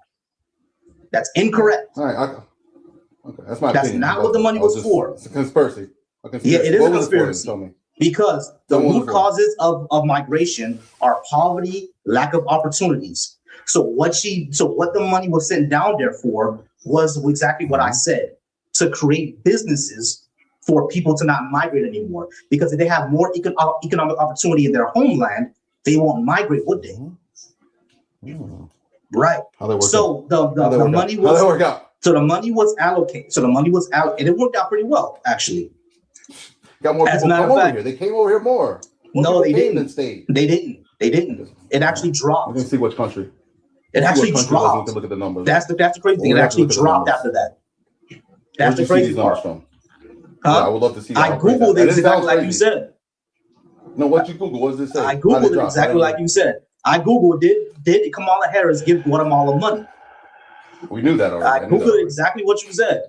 That's incorrect. All right, okay, that's my That's opinion. not what the money was for. It's a conspiracy. Yeah, it is What a was it for? conspiracy. Tell me. Because the What was it root for? causes of migration are poverty, lack of opportunities. So what the money was sent down there for was exactly what I said, to create businesses for people to not migrate anymore. Because if they have more economic opportunity in their homeland, they won't migrate, would they? Right. How that work So out? the money How that work was out? so the money was allocated. And it worked out pretty well, actually. Got more As a people matter come of over fact- here. They came over here more. More No, people they came didn't. than stayed. They didn't. It actually dropped. Let me see which country. It actually What country was it? We dropped. can look at the numbers. That's the crazy thing. It We'll have to actually look at the dropped numbers. after that. Where'd That's the you see crazy these numbers part. from? Yeah, I Huh? would love to see. I how crazy googled that it is. exactly Sounds like you crazy. said. No, what you Google? What does it say? I How did googled it drop? exactly How did like you said. I googled did Kamala Harris give Guatemala money? We knew that already. I knew that googled already. exactly what you said.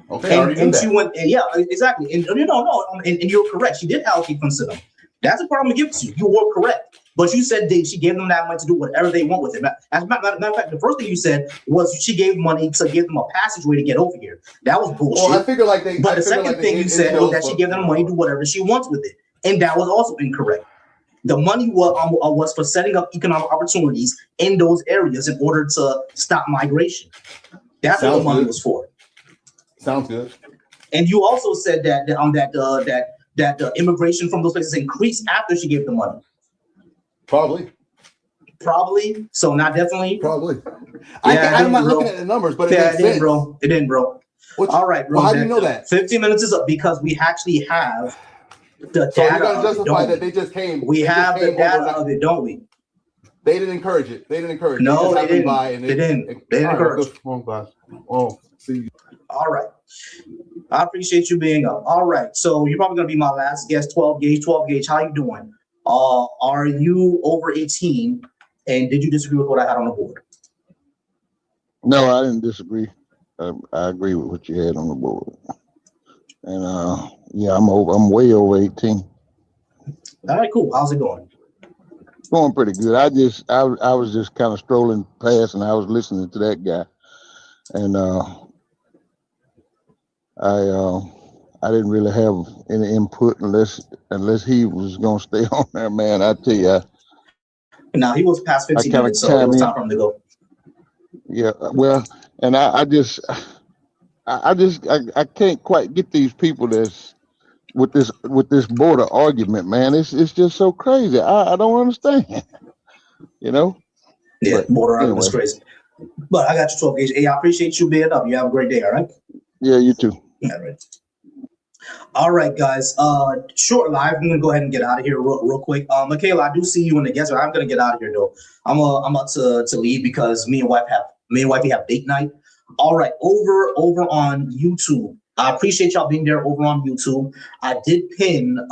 Okay, I already knew And that. she went, and yeah, exactly. And and you're correct. She did allocate funds to them. That's a problem to give to you. You were correct. But you said she gave them that money to do whatever they want with it. As a matter of fact, the first thing you said was she gave money to give them a passageway to get over here. That was bullshit. Well, I figure like they. But the second thing you said was that she gave them money to do whatever she wants with it. And that was also incorrect. The money was for setting up economic opportunities in those areas in order to stop migration. That's what the Sounds money good. was for. Sounds good. And you also said that immigration from those places increased after she gave the money. Probably. So not definitely. Probably. Yeah, I'm not bro. looking at the numbers, but it Yeah, makes it didn't, sense. bro. It didn't, bro. All right, bro. Well, how do you know that? 15 minutes is up because we actually have the So you're data. gonna justify of it, that they just came. we they just have the came data overnight. of it, don't we? They didn't encourage it. They didn't encourage it. No, just they happened didn't. by and They didn't. They didn't All right, encourage good. Oh gosh. Oh, see. All right. I appreciate you being up. All right. So you're probably gonna be my last guest, 12 gauge. 12 gauge, how you doing? Are you over 18? And did you disagree with what I had on the board? No, I didn't disagree. I agree with what you had on the board. And yeah, I'm way over 18. All right, cool. How's it going? It's going pretty good. I was just kind of strolling past and I was listening to that guy. And I didn't really have any input unless he was gonna stay on there, man. I tell you, Now he was past 15 kinda minutes, so it was chime time for him to go. yeah, well, and I can't quite get these people that's with this border argument, man. It's just so crazy. I don't understand. You know? Yeah, But border argument is anyway. crazy. But I got you 12 gauge. Hey, I appreciate you being up. You have a great day, all right? Yeah, you too. All right. All right, guys. Short live. I'm gonna go ahead and get out of here real quick. Michaela, I do see you in the guest. I'm gonna get out of here though. I'm about to leave because me and wifey have date night. All right, over on YouTube. I appreciate y'all being there over on YouTube. I did pin the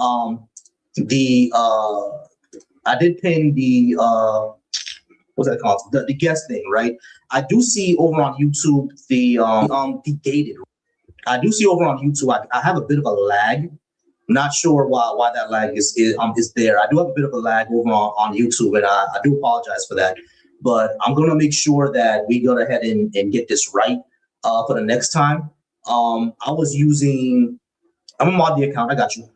what's that called? The guest thing, right? I do see over on YouTube the gated. I do see over on YouTube, I have a bit of a lag. Not sure why that lag is there. I do have a bit of a lag over on YouTube, and I do apologize for that. But I'm gonna make sure that we go ahead and get this right for the next time. I'm on the account. I got you.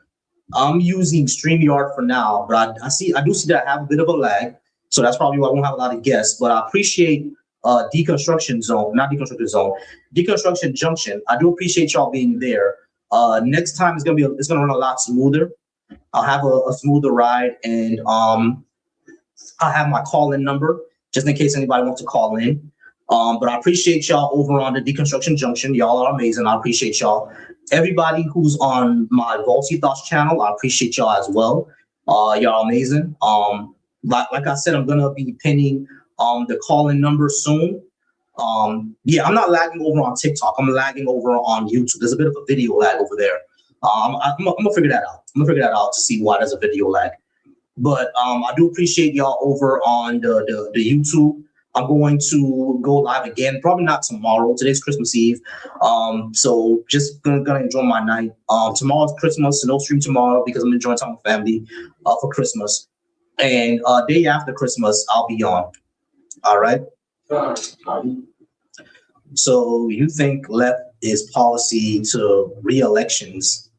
I'm using StreamYard for now, but I do see that I have a bit of a lag. So that's probably why I won't have a lot of guests. But I appreciate Deconstruction Junction. I do appreciate y'all being there. Next time it's gonna run a lot smoother. I'll have a smoother ride, and I'll have my call-in number just in case anybody wants to call in. But I appreciate y'all over on the Deconstruction Junction. Y'all are amazing. I appreciate y'all. Everybody who's on my Vaulty Thoughts channel, I appreciate y'all as well. Y'all amazing. Like I said, I'm gonna be pinning the call-in number soon. Yeah, I'm not lagging over on TikTok. I'm lagging over on YouTube. There's a bit of a video lag over there. I'm gonna figure that out. I'm gonna figure that out to see why there's a video lag. But I do appreciate y'all over on the YouTube. I'm going to go live again, probably not tomorrow. Today's Christmas Eve. So just gonna enjoy my night. Tomorrow's Christmas, so no stream tomorrow because I'm enjoying time with family for Christmas. And day after Christmas, I'll be on. All right. So you think left is policy to re-elections?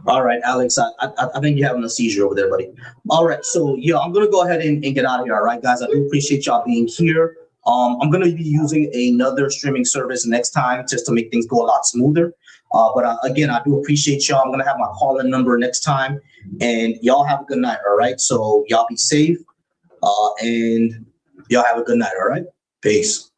All right, Alex, I think you're having a seizure over there, buddy. All right, so yeah, I'm gonna go ahead and get out of here. All right, guys, I do appreciate y'all being here. I'm gonna be using another streaming service next time just to make things go a lot smoother. But again, I do appreciate y'all. I'm gonna have my call-in number next time, and y'all have a good night. All right, so y'all be safe, and y'all have a good night. All right, peace.